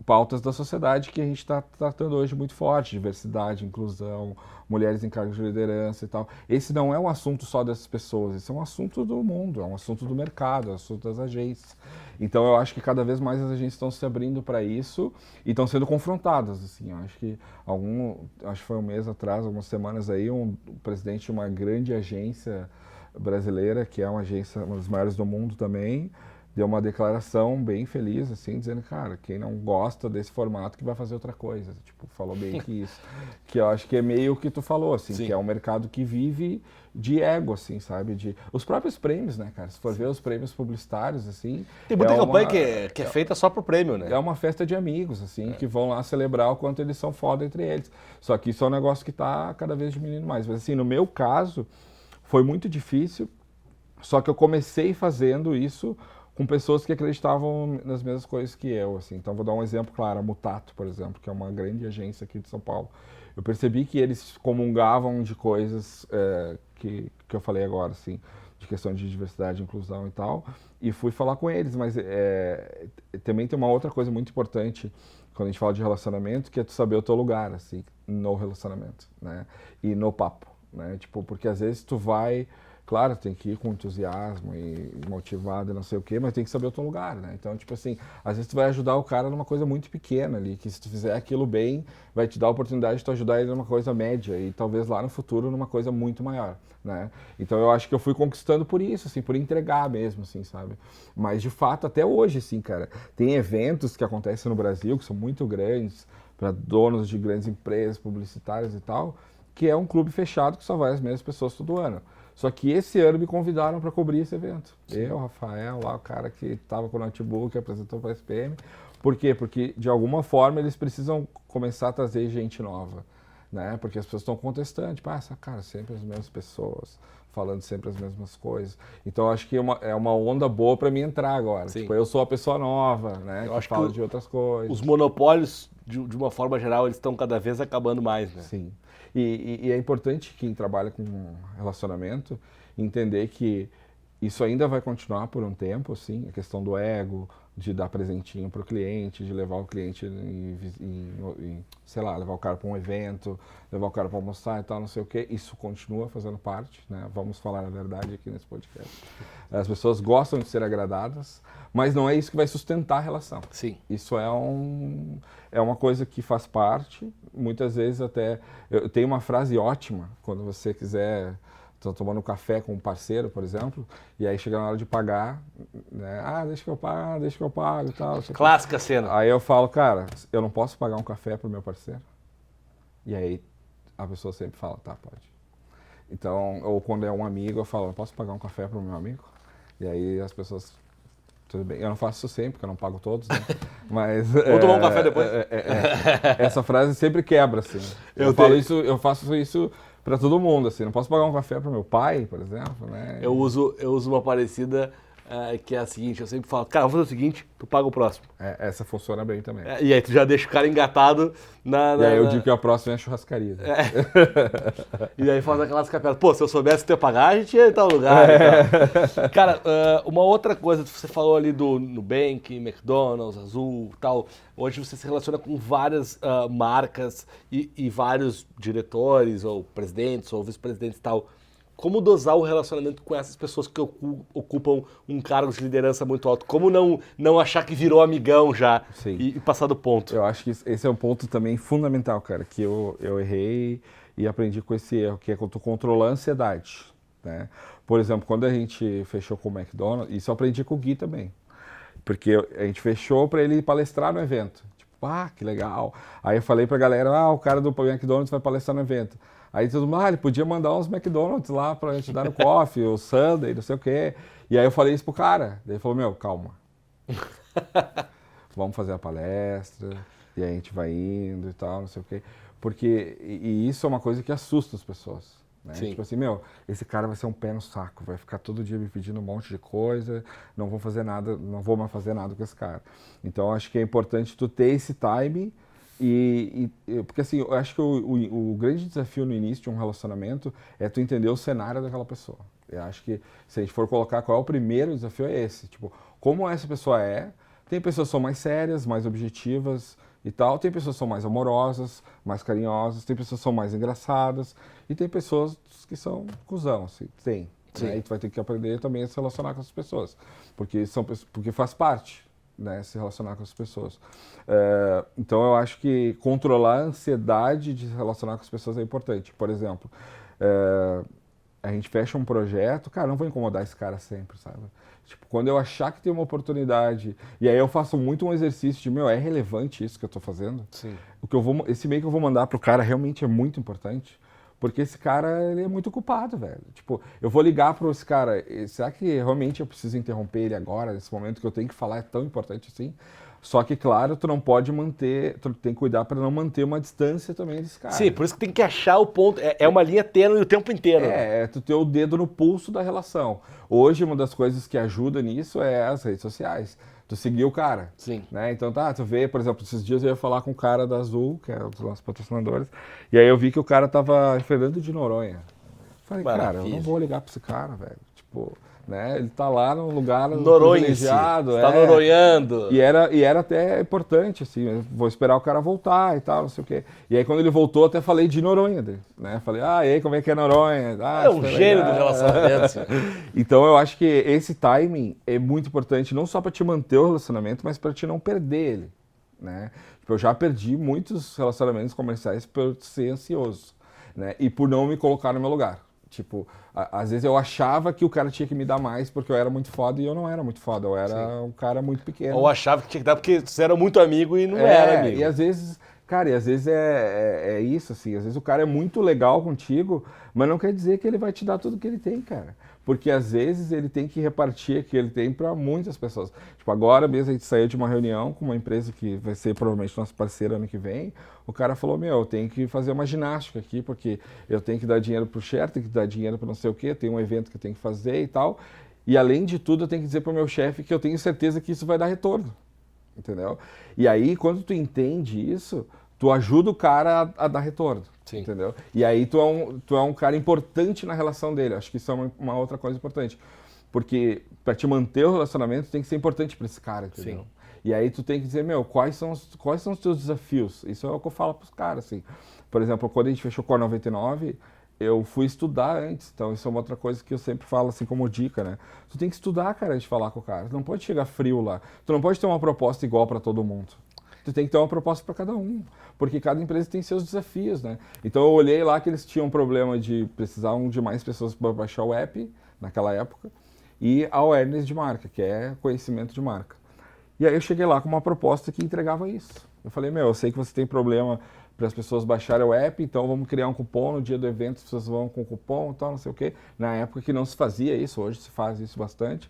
pautas da sociedade que a gente está tratando hoje muito forte, diversidade, inclusão, mulheres em cargos de liderança e tal. Esse não é um assunto só dessas pessoas, esse é um assunto do mundo, é um assunto do mercado, é um assunto das agências. Então eu acho que cada vez mais as agências estão se abrindo para isso e estão sendo confrontadas, assim. Eu acho que acho que foi um mês atrás, algumas semanas aí, o presidente de uma grande agência brasileira, que é uma agência, uma das maiores do mundo também, deu uma declaração bem feliz, assim, dizendo, cara, quem não gosta desse formato que vai fazer outra coisa. Tipo, falou bem que isso. Que eu acho que é meio o que tu falou, assim, Sim. que é um mercado que vive de ego, assim, sabe? Os próprios prêmios, né, cara? Se for ver os prêmios publicitários, assim... Tem muita campanha que é feita só pro prêmio, né? É uma festa de amigos, assim, que vão lá celebrar o quanto eles são foda entre eles. Só que isso é um negócio que tá cada vez diminuindo mais. Mas, assim, no meu caso, foi muito difícil, só que eu comecei fazendo isso com pessoas que acreditavam nas mesmas coisas que eu, assim. Então, vou dar um exemplo claro, a Mutato, por exemplo, que é uma grande agência aqui de São Paulo. Eu percebi que eles comungavam de coisas que eu falei agora, assim, de questão de diversidade, inclusão e tal, e fui falar com eles, mas também tem uma outra coisa muito importante quando a gente fala de relacionamento, que é tu saber o teu lugar, assim, no relacionamento, né, e no papo, né, tipo, porque às vezes tu vai... Claro, tem que ir com entusiasmo e motivado e não sei o quê, mas tem que saber o teu lugar, né? Então, tipo assim, às vezes tu vai ajudar o cara numa coisa muito pequena ali, que se tu fizer aquilo bem, vai te dar a oportunidade de tu ajudar ele numa coisa média e talvez lá no futuro numa coisa muito maior, né? Então eu acho que eu fui conquistando por isso, assim, por entregar mesmo, assim, sabe? Mas de fato, até hoje, assim, cara, tem eventos que acontecem no Brasil que são muito grandes, para donos de grandes empresas publicitárias e tal, que é um clube fechado que só vai as mesmas pessoas todo ano. Só que esse ano me convidaram para cobrir esse evento. Eu, Rafael, lá o cara que estava com o notebook, apresentou para a SPM. Por quê? Porque, de alguma forma, eles precisam começar a trazer gente nova, né? Porque as pessoas estão contestando, tipo, cara, sempre as mesmas pessoas, falando sempre as mesmas coisas. Então, eu acho que é uma onda boa para mim entrar agora. Sim. Tipo, eu sou a pessoa nova, né? Eu que acho fala que de outras coisas. Os monopólios, de uma forma geral, eles estão cada vez acabando mais, né? Sim. E é importante quem trabalha com relacionamento entender que isso ainda vai continuar por um tempo, assim, a questão do ego, de dar presentinho para o cliente, de levar o cliente sei lá, levar o cara para um evento, levar o cara para almoçar e tal, não sei o quê. Isso continua fazendo parte, né? Vamos falar a verdade aqui nesse podcast. As pessoas gostam de ser agradadas, mas não é isso que vai sustentar a relação. Sim. Isso é uma coisa que faz parte, muitas vezes até... Eu tenho uma frase ótima, quando você quiser... Estou tomando café com um parceiro, por exemplo, e aí chega na hora de pagar, né? Deixa que eu pago e tal. Clássica cena. Aí eu falo, cara, eu não posso pagar um café pro meu parceiro? E aí a pessoa sempre fala, tá, pode. Então, ou quando é um amigo, eu falo, eu posso pagar um café pro meu amigo? E aí as pessoas... Tudo bem. Eu não faço isso sempre, porque eu não pago todos, né? Mas... Vamos tomar um café depois. Essa frase sempre quebra, assim. Eu faço isso para todo mundo, assim. Não posso pagar um café para meu pai, por exemplo, né? Eu uso uma parecida, que é a seguinte, eu sempre falo, cara, vamos fazer o seguinte, tu paga o próximo. Essa funciona bem também. E aí tu já deixa o cara engatado E aí eu digo que a próxima é a churrascaria. Né? E aí faz aquelas capelas. Pô, se eu soubesse que tu ia pagar, a gente ia em tal lugar. Cara, uma outra coisa, você falou ali do Nubank, McDonald's, Azul e tal. Hoje você se relaciona com várias marcas e vários diretores, ou presidentes, ou vice-presidentes e tal. Como dosar o relacionamento com essas pessoas que ocupam um cargo de liderança muito alto? Como não achar que virou amigão já e passar do ponto? Eu acho que esse é um ponto também fundamental, cara, que eu errei e aprendi com esse erro, que é quando tu controlar a ansiedade, né? Por exemplo, quando a gente fechou com o McDonald's, isso eu aprendi com o Gui também, porque a gente fechou para ele palestrar no evento. Tipo, que legal. Aí eu falei pra galera, o cara do McDonald's vai palestrar no evento. Aí todo mundo, ele podia mandar uns McDonald's lá pra gente dar no coffee, o Sunday, não sei o quê. E aí eu falei isso pro cara. Daí ele falou, calma. Vamos fazer a palestra, e aí a gente vai indo e tal, não sei o quê. Porque, e isso é uma coisa que assusta as pessoas. Né? Sim. Tipo assim, esse cara vai ser um pé no saco, vai ficar todo dia me pedindo um monte de coisa, não vou mais fazer nada com esse cara. Então acho que é importante tu ter esse time. Porque assim, eu acho que o grande desafio no início de um relacionamento é tu entender o cenário daquela pessoa. Eu acho que se a gente for colocar qual é o primeiro desafio é esse, tipo, como essa pessoa é, Tem pessoas que são mais sérias, mais objetivas e tal. Tem pessoas que são mais amorosas, mais carinhosas. Tem pessoas que são mais engraçadas. E tem pessoas que são cuzão, assim. Tem. Né? E tu vai ter que aprender também a se relacionar com as pessoas. Porque faz parte, né? Se relacionar com as pessoas. Então eu acho que controlar a ansiedade de se relacionar com as pessoas é importante. Por exemplo, a gente fecha um projeto, cara, não vou incomodar esse cara sempre, sabe? Tipo, quando eu achar que tem uma oportunidade, e aí eu faço muito um exercício de, é relevante isso que eu tô fazendo? Sim. Esse e-mail que eu vou mandar pro cara realmente é muito importante, porque esse cara, ele é muito ocupado, velho. Tipo, eu vou ligar pro esse cara, será que realmente eu preciso interromper ele agora, nesse momento que eu tenho que falar é tão importante assim? Só que, claro, tu não pode manter, tu tem que cuidar para não manter uma distância também desse cara. Sim, por isso que tem que achar o ponto, é uma linha tênue o tempo inteiro. É tu ter o dedo no pulso da relação. Hoje, uma das coisas que ajuda nisso é as redes sociais. Tu seguir o cara. Sim. Né? Então, tu vê, por exemplo, esses dias eu ia falar com o cara da Azul, que é um dos nossos patrocinadores, e aí eu vi que o cara tava em Fernando de Noronha. Falei, cara, eu não vou ligar pra esse cara, velho. Tipo, né? Ele tá lá num lugar privilegiado. Tá noronhando. E era até importante, assim, eu vou esperar o cara voltar e tal, não sei o quê. E aí quando ele voltou, até falei de Noronha dele, né? Falei, e aí, como é que é Noronha? É um gênio do relacionamento. Então eu acho que esse timing é muito importante, não só para te manter o relacionamento, mas para te não perder ele, né? Tipo, eu já perdi muitos relacionamentos comerciais por ser ansioso, né? E por não me colocar no meu lugar. Tipo, às vezes eu achava que o cara tinha que me dar mais porque eu era muito foda e eu não era muito foda, eu era um cara muito pequeno. Ou achava que tinha que dar porque você era muito amigo e não era amigo. E às vezes, cara, é isso, assim, às vezes o cara é muito legal contigo, mas não quer dizer que ele vai te dar tudo que ele tem, cara. Porque às vezes ele tem que repartir o que ele tem para muitas pessoas. Tipo, agora mesmo a gente saiu de uma reunião com uma empresa que vai ser provavelmente nossa parceira ano que vem. O cara falou, eu tenho que fazer uma ginástica aqui, porque eu tenho que dar dinheiro pro share, tenho que dar dinheiro para não sei o quê, tem um evento que eu tenho que fazer e tal. E além de tudo, eu tenho que dizer pro meu chefe que eu tenho certeza que isso vai dar retorno. Entendeu? E aí, quando tu entende isso, tu ajuda o cara a dar retorno. Sim. Entendeu? E aí tu é um cara importante na relação dele. Acho que isso é uma outra coisa importante. Porque para te manter o relacionamento, tem que ser importante para esse cara, entendeu? Sim. E aí tu tem que dizer, quais são os teus desafios? Isso é o que eu falo pros caras, assim. Por exemplo, quando a gente fechou com a 99, eu fui estudar antes. Então isso é uma outra coisa que eu sempre falo, assim, como dica, né? Tu tem que estudar, cara, antes de falar com o cara. Tu não pode chegar frio lá. Tu não pode ter uma proposta igual para todo mundo. Tu tem que ter uma proposta para cada um, porque cada empresa tem seus desafios, né? Então eu olhei lá que eles tinham um problema de precisavam de mais pessoas para baixar o app, naquela época, e a awareness de marca, que é conhecimento de marca. E aí eu cheguei lá com uma proposta que entregava isso. Eu falei, eu sei que você tem problema para as pessoas baixarem o app, então vamos criar um cupom, no dia do evento as pessoas vão com cupom e tal, não sei o quê. Na época que não se fazia isso, hoje se faz isso bastante.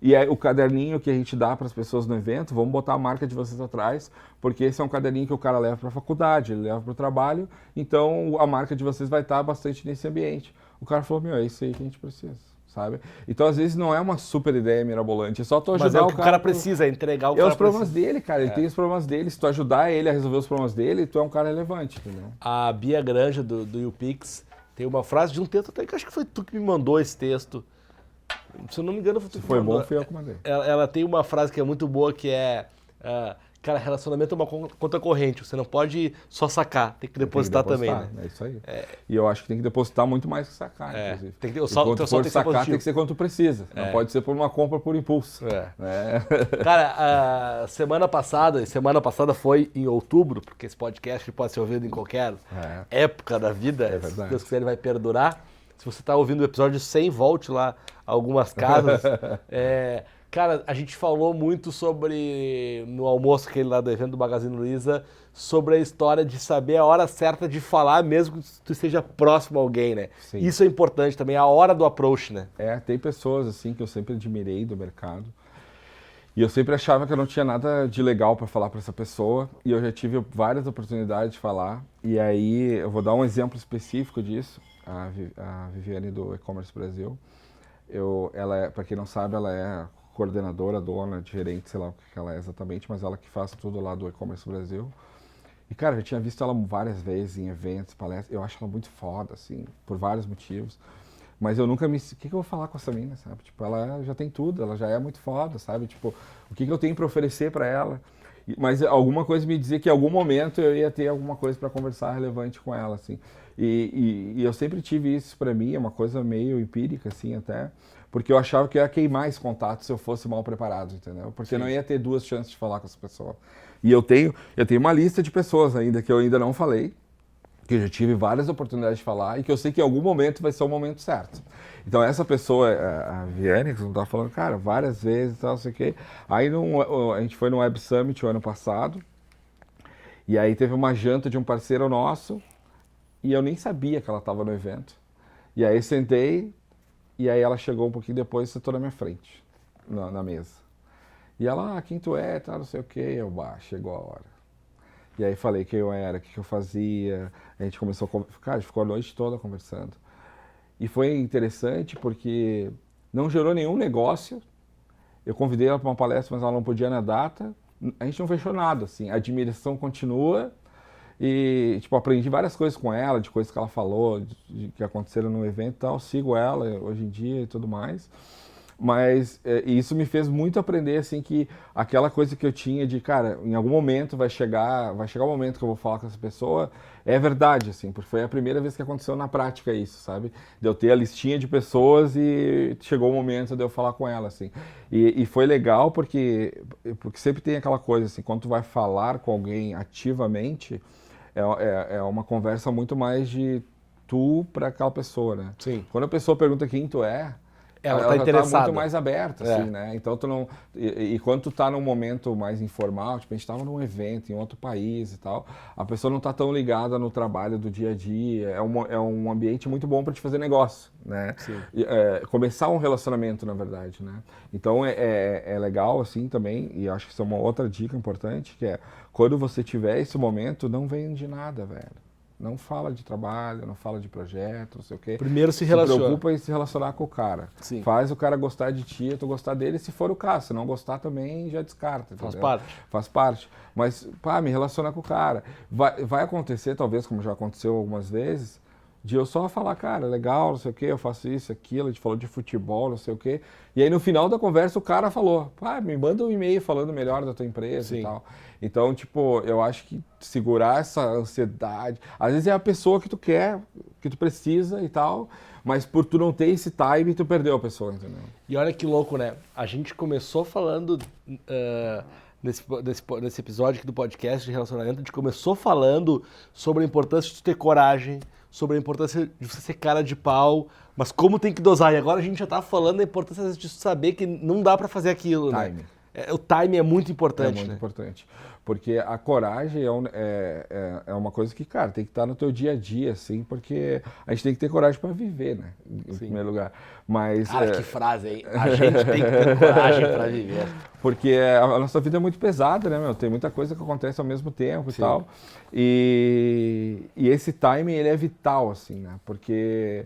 E aí, o caderninho que a gente dá para as pessoas no evento, vamos botar a marca de vocês atrás, porque esse é um caderninho que o cara leva para a faculdade, ele leva para o trabalho, então a marca de vocês vai estar bastante nesse ambiente. O cara falou, é isso aí que a gente precisa, sabe? Então, às vezes, não é uma super ideia mirabolante, é só tu ajudar o cara. Mas é o que o cara precisa, entregar o que o cara precisa. É os problemas dele, cara, ele tem os problemas dele, se tu ajudar ele a resolver os problemas dele, tu é um cara relevante, entendeu? A Bia Granja, do YouPix, tem uma frase de um texto, até que acho que foi tu que me mandou esse texto. Se eu não me engano, foi bom, foi eu que mandei. Ela tem uma frase que é muito boa, que é... cara, relacionamento é uma conta corrente. Você não pode só sacar, tem que depositar também, né? É isso aí. E eu acho que tem que depositar muito mais que sacar, inclusive. Tem que, quando for sacar, tem que ser quando tu precisa. Não pode ser por uma compra por impulso. Cara, semana passada foi em outubro, porque esse podcast pode ser ouvido em qualquer época da vida. Se Deus quiser, ele vai perdurar. Se você está ouvindo o episódio 100, volte lá a algumas casas. Cara, a gente falou muito sobre, no almoço aquele lá do evento do Magazine Luiza, sobre a história de saber a hora certa de falar, mesmo que tu esteja próximo a alguém, né? Sim. Isso é importante também, a hora do approach, né? Tem pessoas assim que eu sempre admirei do mercado. E eu sempre achava que eu não tinha nada de legal para falar para essa pessoa. E eu já tive várias oportunidades de falar. E aí, eu vou dar um exemplo específico disso. A Viviane do E-Commerce Brasil. Ela para quem não sabe, ela é coordenadora, dona, gerente, sei lá o que ela é exatamente, mas ela que faz tudo lá do E-Commerce Brasil. E, cara, eu já tinha visto ela várias vezes em eventos, palestras. Eu acho ela muito foda, assim, por vários motivos. Mas eu nunca me... O que eu vou falar com essa mina, sabe? Tipo, ela já tem tudo, ela já é muito foda, sabe? Tipo, o que eu tenho para oferecer para ela? Mas alguma coisa me dizia que em algum momento eu ia ter alguma coisa para conversar relevante com ela, assim. E eu sempre tive isso para mim, é uma coisa meio empírica, assim, até. Porque eu achava que eu ia queimar esse contato se eu fosse mal preparado, entendeu? Porque eu não ia ter duas chances de falar com essa pessoa. E eu tenho uma lista de pessoas ainda que eu ainda não falei, que eu já tive várias oportunidades de falar e que eu sei que em algum momento vai ser o momento certo. Então essa pessoa, a Viane, que você estava falando, cara, várias vezes, tal, não sei o quê. Aí a gente foi no Web Summit o ano passado, e aí teve uma janta de um parceiro nosso, e eu nem sabia que ela estava no evento. E aí sentei, e aí ela chegou um pouquinho depois e sentou na minha frente, na mesa. E ela, quem tu é, tal, não sei o quê. Eu, chegou a hora. E aí falei quem eu era, o que eu fazia, a gente começou a cara, a gente ficou a noite toda conversando. E foi interessante porque não gerou nenhum negócio. Eu convidei ela para uma palestra, mas ela não podia na data. A gente não fechou nada, assim. A admiração continua e, tipo, aprendi várias coisas com ela, de coisas que ela falou, que aconteceram no evento e tal. Sigo ela hoje em dia e tudo mais. Mas isso me fez muito aprender, assim, que aquela coisa que eu tinha de, cara, em algum momento vai chegar o momento que eu vou falar com essa pessoa, é verdade, assim, porque foi a primeira vez que aconteceu na prática isso, sabe? De eu ter a listinha de pessoas e chegou o momento de eu falar com ela, assim. E foi legal porque sempre tem aquela coisa, assim, quando tu vai falar com alguém ativamente, é uma conversa muito mais de tu para aquela pessoa, né? Sim. Quando a pessoa pergunta quem tu é, ela tá interessada. Tá muito mais aberta, assim, né? Então tu não... E quando tu tá num momento mais informal, tipo, a gente tava num evento em outro país e tal, a pessoa não tá tão ligada no trabalho do dia a dia, é um ambiente muito bom para te fazer negócio, né? Sim. Começar um relacionamento, na verdade, né? Então é legal, assim, também, e acho que isso é uma outra dica importante, que é, quando você tiver esse momento, não vende nada, velho. Não fala de trabalho, não fala de projeto, não sei o quê. Primeiro se relaciona. Se preocupa em se relacionar com o cara. Sim. Faz o cara gostar de ti, tu gostar dele, se for o caso. Se não gostar também, já descarta. Faz entendeu? parte. Faz parte. Mas, me relaciona com o cara. Vai acontecer, talvez, como já aconteceu algumas vezes, de eu só falar, cara, legal, não sei o quê, eu faço isso, aquilo, a gente falou de futebol, não sei o quê. E aí no final da conversa o cara falou, me manda um e-mail falando melhor da tua empresa. Sim. E tal. Então, tipo, eu acho que segurar essa ansiedade, às vezes é a pessoa que tu quer, que tu precisa e tal, mas por tu não ter esse time, tu perdeu a pessoa, entendeu? E olha que louco, né? A gente começou falando... Nesse episódio aqui do podcast de relacionamento, a gente começou falando sobre a importância de tu ter coragem, sobre a importância de você ser cara de pau, mas como tem que dosar. E agora a gente já tá falando da importância de saber que não dá para fazer aquilo, time. Né? O time é muito importante. É muito importante. Porque a coragem é uma coisa que, cara, tem que estar no teu dia a dia, assim, porque a gente tem que ter coragem para viver, né? Em primeiro lugar. Mas, cara, que frase aí. A gente tem que ter coragem para viver. Porque a nossa vida é muito pesada, né, meu? Tem muita coisa que acontece ao mesmo tempo e tal. E esse timing, ele é vital, assim, né? Porque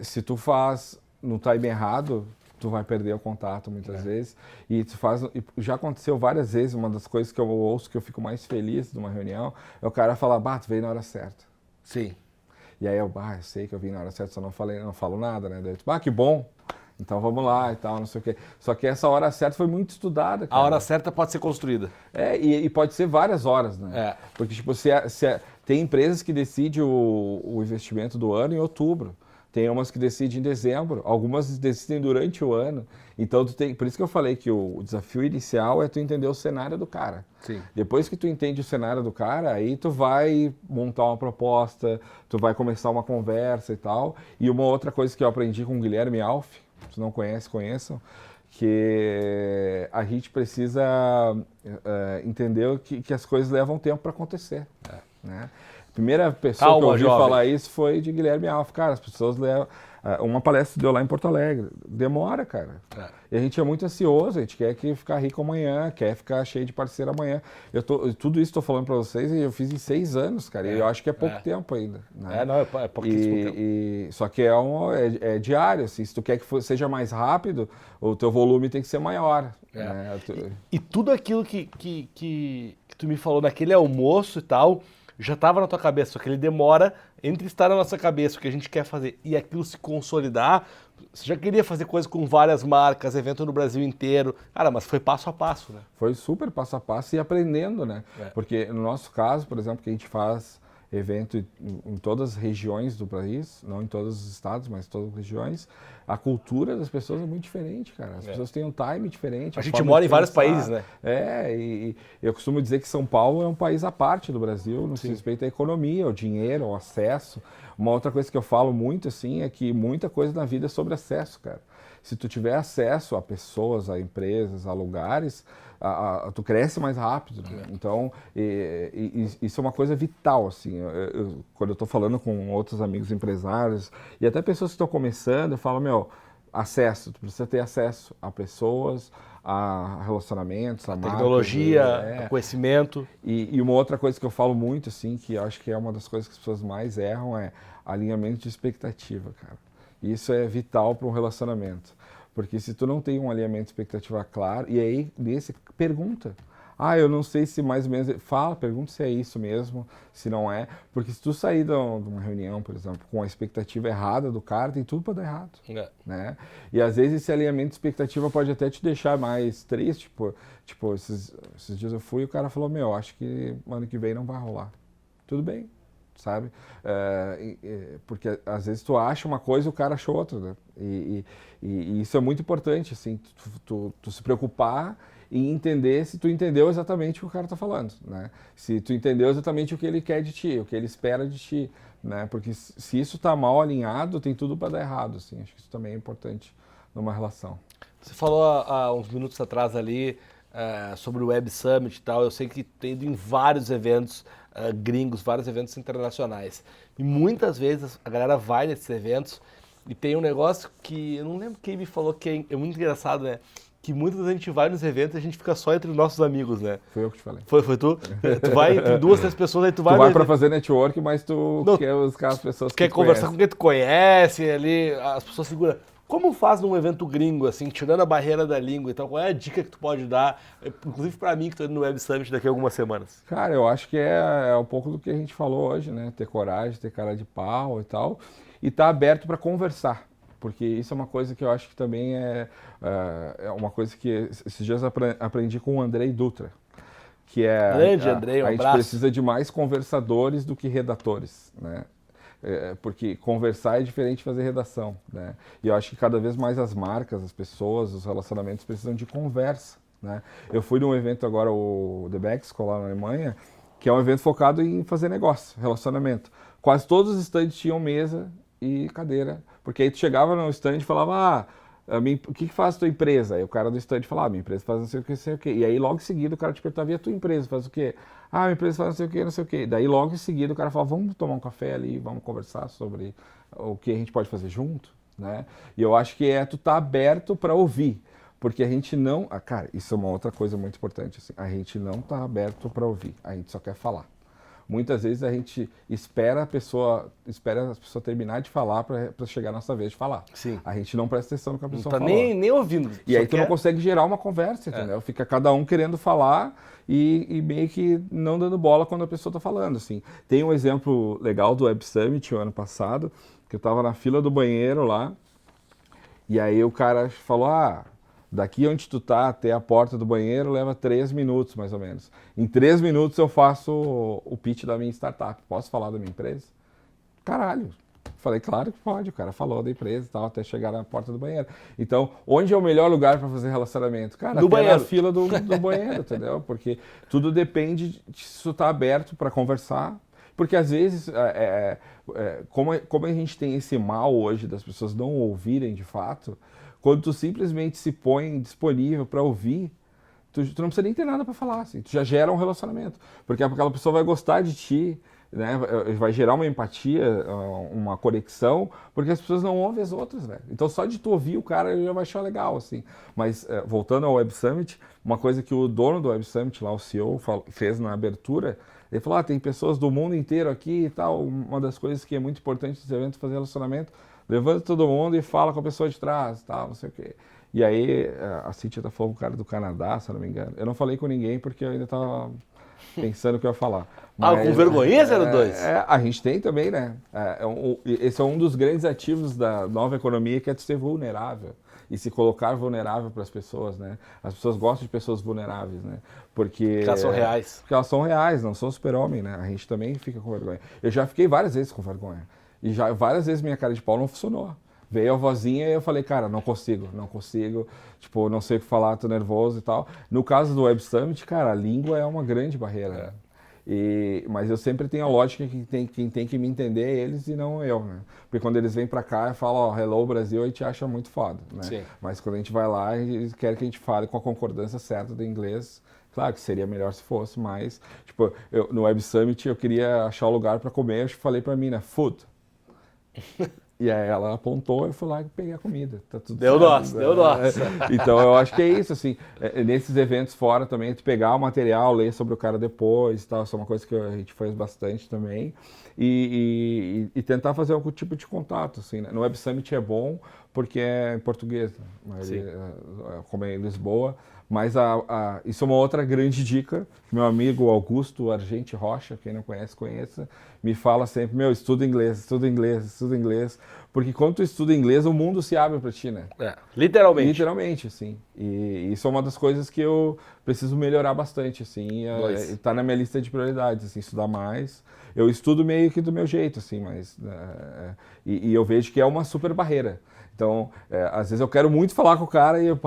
se tu faz no time errado, tu vai perder o contato muitas vezes. E já aconteceu várias vezes, uma das coisas que eu ouço que eu fico mais feliz de uma reunião, é o cara falar, tu veio na hora certa. Sim. E aí eu sei que eu vim na hora certa, só não falo nada, né? Daí, que bom. Então vamos lá e tal, não sei o quê. Só que essa hora certa foi muito estudada, cara. A hora certa pode ser construída. E pode ser várias horas, né? Porque, tipo, tem empresas que decidem o investimento do ano em outubro. Tem umas que decidem em dezembro, algumas decidem durante o ano. Então, por isso que eu falei que o desafio inicial é tu entender o cenário do cara. Sim. Depois que tu entende o cenário do cara, aí tu vai montar uma proposta, tu vai começar uma conversa e tal. E uma outra coisa que eu aprendi com o Guilherme Alf, se não conhece, conheçam, que a gente precisa entender que as coisas levam tempo para acontecer. Né? A primeira pessoa que eu ouvi falar isso foi de Guilherme Alf. Cara, as pessoas levam... Uma palestra deu lá em Porto Alegre. Demora, cara. E a gente é muito ansioso, a gente quer ficar rico amanhã, quer ficar cheio de parceiro amanhã. Tudo isso estou falando para vocês e eu fiz em 6 anos, cara. E eu acho que é pouco tempo ainda. Né? É pouquíssimo tempo. Só que é diário, assim. Se tu quer que seja mais rápido, o teu volume tem que ser maior. Né? E tudo aquilo que tu me falou naquele almoço e tal... já estava na tua cabeça, só que ele demora entre estar na nossa cabeça, o que a gente quer fazer, e aquilo se consolidar. Você já queria fazer coisa com várias marcas, evento no Brasil inteiro. Cara, mas foi passo a passo, né? Foi super passo a passo e aprendendo, né? Porque no nosso caso, por exemplo, que a gente faz evento em todas as regiões do país, não em todos os estados, mas em todas as regiões, a cultura das pessoas é muito diferente, cara. As pessoas têm um time diferente. A gente mora em vários países, né? E eu costumo dizer que São Paulo é um país à parte do Brasil, no que diz respeito à economia, ao dinheiro, ao acesso. Uma outra coisa que eu falo muito, assim, é que muita coisa na vida é sobre acesso, cara. Se tu tiver acesso a pessoas, a empresas, a lugares, tu cresce mais rápido, né? Então, isso é uma coisa vital, assim. Quando eu estou falando com outros amigos empresários e até pessoas que estão começando, eu falo, acesso, tu precisa ter acesso a pessoas, a relacionamentos, a tecnologia, a conhecimento. E uma outra coisa que eu falo muito, assim, que eu acho que é uma das coisas que as pessoas mais erram, é alinhamento de expectativa, cara. Isso é vital para um relacionamento. Porque se tu não tem um alinhamento de expectativa claro, e aí pergunta. Eu não sei se mais ou menos... Pergunta se é isso mesmo, se não é. Porque se tu sair de uma reunião, por exemplo, com a expectativa errada do cara, tem tudo para dar errado. Né? E às vezes esse alinhamento de expectativa pode até te deixar mais triste. Tipo esses dias eu fui e o cara falou, acho que ano que vem não vai rolar. Tudo bem. Sabe? Porque às vezes tu acha uma coisa e o cara achou outra, né? E isso é muito importante, assim, tu se preocupar e entender se tu entendeu exatamente o que o cara está falando, né? Se tu entendeu exatamente o que ele quer de ti, o que ele espera de ti, né? Porque se isso está mal alinhado, tem tudo para dar errado, assim. Acho que isso também é importante numa relação. Você falou há uns minutos atrás ali sobre o Web Summit e tal. Eu sei que tem ido em vários eventos gringos, vários eventos internacionais. E muitas vezes a galera vai nesses eventos e tem um negócio que eu não lembro quem me falou, que é muito engraçado, né? Que muitas vezes a gente vai nos eventos e a gente fica só entre os nossos amigos, né? Foi eu que te falei. Foi tu? Tu vai entre 2, 3 pessoas, aí tu vai... Tu vai pra fazer network, mas tu quer buscar as pessoas que tu quer conversar com quem tu conhece, ali, as pessoas seguram. Como faz num evento gringo, assim, tirando a barreira da língua e tal, qual é a dica que tu pode dar, inclusive pra mim que tô indo no Web Summit daqui a algumas semanas? Cara, eu acho que é um pouco do que a gente falou hoje, né? Ter coragem, ter cara de pau e tal, e estar aberto para conversar, porque isso é uma coisa que eu acho que também é uma coisa que esses dias aprendi com o Andrei Dutra, que é... Grande, Andrei, um abraço. A gente precisa de mais conversadores do que redatores, né? Porque conversar é diferente de fazer redação, né? E eu acho que cada vez mais as marcas, as pessoas, os relacionamentos precisam de conversa, né? Eu fui num evento agora, o The Bexco, lá na Alemanha, que é um evento focado em fazer negócio, relacionamento. Quase todos os stands tinham mesa e cadeira, porque aí tu chegava no stand e falava, o que faz a tua empresa? Aí o cara do stand falava, minha empresa faz não sei o que, não sei o que. E aí logo em seguida o cara te perguntava, e a tua empresa faz o quê? Minha empresa faz não sei o que, não sei o que. Daí logo em seguida o cara falava, vamos tomar um café ali, vamos conversar sobre o que a gente pode fazer junto, né? E eu acho que tu tá aberto para ouvir, porque a gente não... cara, isso é uma outra coisa muito importante, assim, a gente não tá aberto para ouvir, a gente só quer falar. Muitas vezes a gente espera a pessoa terminar de falar para chegar a nossa vez de falar. Sim. A gente não presta atenção no que a pessoa tá fala. nem ouvindo. E aí tu não consegue gerar uma conversa, entendeu? Fica cada um querendo falar e meio que não dando bola quando a pessoa está falando, assim. Tem um exemplo legal do Web Summit, o ano passado, que eu estava na fila do banheiro lá, e aí o cara falou, daqui onde tu tá até a porta do banheiro leva 3 minutos, mais ou menos. Em 3 minutos eu faço o pitch da minha startup. Posso falar da minha empresa? Caralho. Falei, claro que pode. O cara falou da empresa e tal, até chegar na porta do banheiro. Então, onde é o melhor lugar para fazer relacionamento? Cara, no até banheiro. Na fila do banheiro, entendeu? Porque tudo depende de se tu tá aberto para conversar. Porque às vezes, como a gente tem esse mal hoje das pessoas não ouvirem de fato, quando tu simplesmente se põe disponível para ouvir, tu não precisa nem ter nada para falar, assim, tu já gera um relacionamento. Porque aquela pessoa vai gostar de ti, né? Vai gerar uma empatia, uma conexão, porque as pessoas não ouvem as outras, velho. Então só de tu ouvir o cara já vai achar legal, assim. Mas voltando ao Web Summit, uma coisa que o dono do Web Summit, lá o CEO, fez na abertura, ele falou, tem pessoas do mundo inteiro aqui e tal, uma das coisas que é muito importante nesse evento é fazer relacionamento, levanta todo mundo e fala com a pessoa de trás, tal, não sei o quê. E aí a Cíntia tá falando com o cara do Canadá, se eu não me engano. Eu não falei com ninguém porque eu ainda tava pensando o que eu ia falar. Com vergonha, 02? A gente tem também, né? Esse é um dos grandes ativos da nova economia, que é de ser vulnerável. E se colocar vulnerável para as pessoas, né? As pessoas gostam de pessoas vulneráveis, né? Porque elas são reais. Porque elas são reais, não são super-homem, né? A gente também fica com vergonha. Eu já fiquei várias vezes com vergonha. E já várias vezes minha cara de pau não funcionou. Veio a vozinha e eu falei, cara, não consigo. Tipo, não sei o que falar, tô nervoso e tal. No caso do Web Summit, cara, a língua é uma grande barreira, né? Mas eu sempre tenho a lógica que quem tem que me entender é eles e não eu, né? Porque quando eles vêm pra cá e falam, ó, hello Brasil, a gente acha muito foda, né? Sim. Mas quando a gente vai lá, eles querem que a gente fale com a concordância certa do inglês. Claro que seria melhor se fosse, mas, tipo, no Web Summit eu queria achar um lugar pra comer, eu falei pra mim, né, food. E aí ela apontou, eu fui lá e peguei a comida. Tá tudo deu certo, deu nossa. Então eu acho que é isso, assim, nesses eventos fora também, tu pegar o material, ler sobre o cara depois e tal, isso é uma coisa que a gente faz bastante também, e tentar fazer algum tipo de contato, assim, né? No Web Summit é bom porque é em português, né? Mas, como é em Lisboa, mas isso é uma outra grande dica, meu amigo Augusto Argente Rocha, quem não conhece, conheça, me fala sempre, estuda inglês, estuda inglês, estuda inglês, porque quando tu estuda inglês, o mundo se abre para ti, né? Literalmente. Literalmente, assim. E isso é uma das coisas que eu preciso melhorar bastante, assim, tá na minha lista de prioridades, assim, estudar mais. Eu estudo meio que do meu jeito, assim, mas... E eu vejo que é uma super barreira. Então, às vezes eu quero muito falar com o cara e eu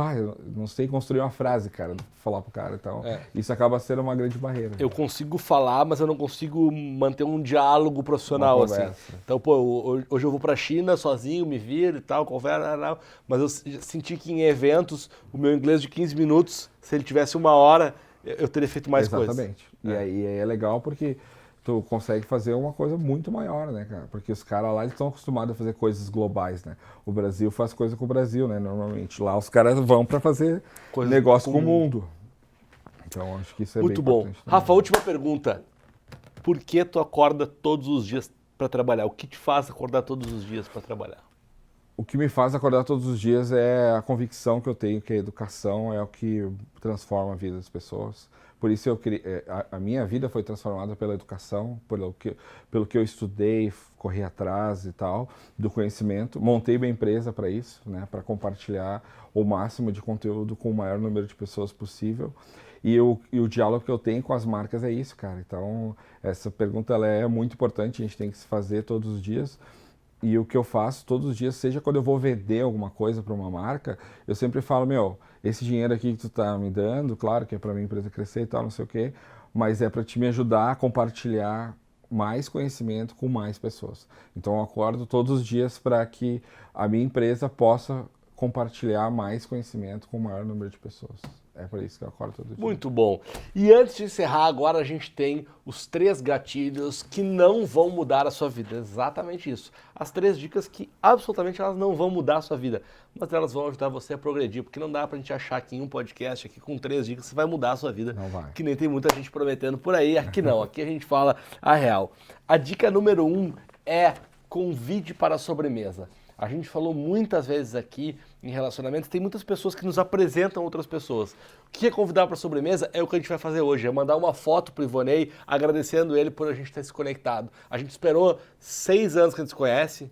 não sei construir uma frase, cara, falar pro cara. Então, isso acaba sendo uma grande barreira. Eu consigo falar, mas eu não consigo manter um diálogo profissional, assim. Então, hoje eu vou pra China sozinho, me viro e tal, conversa, mas eu senti que em eventos, o meu inglês de 15 minutos, se ele tivesse 1 hora, eu teria feito mais coisas. Exatamente. E aí é legal porque tu consegue fazer uma coisa muito maior, né, cara? Porque os caras lá estão acostumados a fazer coisas globais, né? O Brasil faz coisa com o Brasil, né? Normalmente. Lá os caras vão para fazer negócio com o mundo. Então acho que isso é muito bem bom. importante também. Rafa, última pergunta. Por que tu acorda todos os dias para trabalhar? O que te faz acordar todos os dias para trabalhar? O que me faz acordar todos os dias é a convicção que eu tenho que a educação é o que transforma a vida das pessoas. Por isso a minha vida foi transformada pela educação, pelo que eu estudei, corri atrás e tal, do conhecimento. Montei uma empresa para isso, né, para compartilhar o máximo de conteúdo com o maior número de pessoas possível. E o diálogo que eu tenho com as marcas é isso, cara. Então, essa pergunta ela é muito importante, a gente tem que se fazer todos os dias. E o que eu faço todos os dias, seja quando eu vou vender alguma coisa para uma marca, eu sempre falo, esse dinheiro aqui que tu tá me dando, claro que é para minha empresa crescer e tal, não sei o quê, mas é para te me ajudar a compartilhar mais conhecimento com mais pessoas. Então eu acordo todos os dias para que a minha empresa possa compartilhar mais conhecimento com o maior número de pessoas. É por isso que eu acordo todo dia. Muito bom. E antes de encerrar, agora a gente tem os 3 gatilhos que não vão mudar a sua vida. Exatamente isso. As 3 dicas que absolutamente elas não vão mudar a sua vida, mas elas vão ajudar você a progredir, porque não dá pra gente achar que em um podcast aqui com 3 dicas você vai mudar a sua vida. Não vai. Que nem tem muita gente prometendo por aí. Aqui não, aqui a gente fala a real. A dica número 1 é convide para a sobremesa. A gente falou muitas vezes aqui em relacionamentos, tem muitas pessoas que nos apresentam outras pessoas. O que é convidar para a sobremesa é o que a gente vai fazer hoje, é mandar uma foto pro Ivonei agradecendo ele por a gente ter se conectado. A gente esperou 6 anos que a gente se conhece.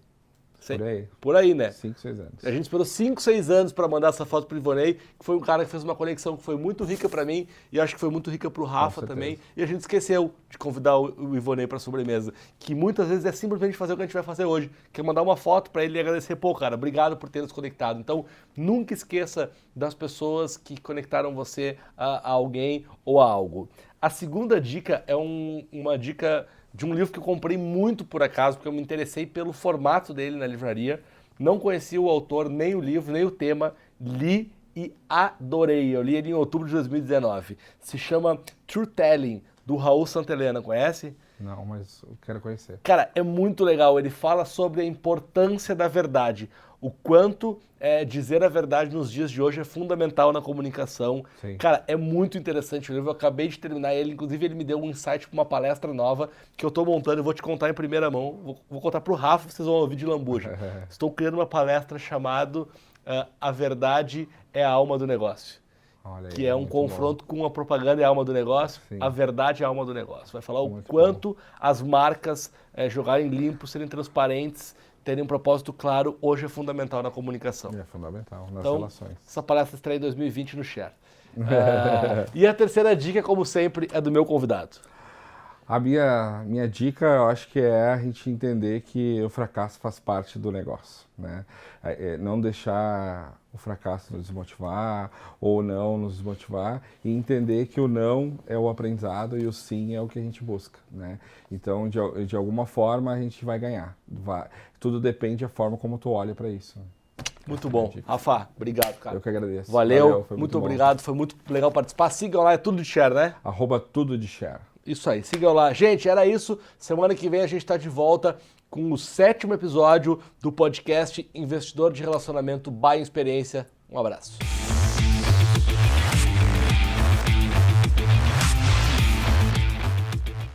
Por aí, né? 5, 6 anos. A gente esperou 5, 6 anos para mandar essa foto pro Ivonei, que foi um cara que fez uma conexão que foi muito rica para mim e acho que foi muito rica pro Rafa também. E a gente esqueceu de convidar o Ivonei para sobremesa, que muitas vezes é simplesmente fazer o que a gente vai fazer hoje, que é mandar uma foto para ele e agradecer, pô, cara, obrigado por ter nos conectado. Então, nunca esqueça das pessoas que conectaram você a alguém ou a algo. A segunda dica é uma dica de um livro que eu comprei muito por acaso, porque eu me interessei pelo formato dele na livraria. Não conhecia o autor, nem o livro, nem o tema. Li e adorei. Eu li ele em outubro de 2019. Se chama Truth Telling, do Raul Santelena. Conhece? Não, mas eu quero conhecer. Cara, é muito legal. Ele fala sobre a importância da verdade. O quanto dizer a verdade nos dias de hoje é fundamental na comunicação. Sim. Cara, é muito interessante o livro. Eu acabei de terminar ele. Inclusive, ele me deu um insight para uma palestra nova que eu estou montando. Eu vou te contar em primeira mão. Vou contar para o Rafa, vocês vão ouvir de lambuja. Estou criando uma palestra chamada A Verdade é a Alma do Negócio. Olha aí, que é um muito confronto com a propaganda é a alma do negócio, Sim. a verdade é a alma do negócio. Vai falar o Muito quanto as marcas jogarem limpo, serem transparentes, terem um propósito claro, hoje é fundamental na comunicação. É fundamental nas Então, relações. essa palestra estreia em 2020 no Share. E a terceira dica, como sempre, é do meu convidado. A minha dica, eu acho que é a gente entender que o fracasso faz parte do negócio, né? Não deixar o fracasso nos desmotivar ou não nos desmotivar e entender que o não é o aprendizado e o sim é o que a gente busca, né? Então, de alguma forma, a gente vai ganhar. Tudo depende da forma como tu olha para isso. Muito bom. Rafa, obrigado, cara. Eu que agradeço. Valeu, foi muito bom. obrigado, foi muito legal participar. Sigam lá, é tudo de Share, né? @tudo de share. Isso aí, sigam lá. Gente, era isso. Semana que vem a gente está de volta com o 7º episódio do podcast Investidor de Relacionamento by Experiência. Um abraço.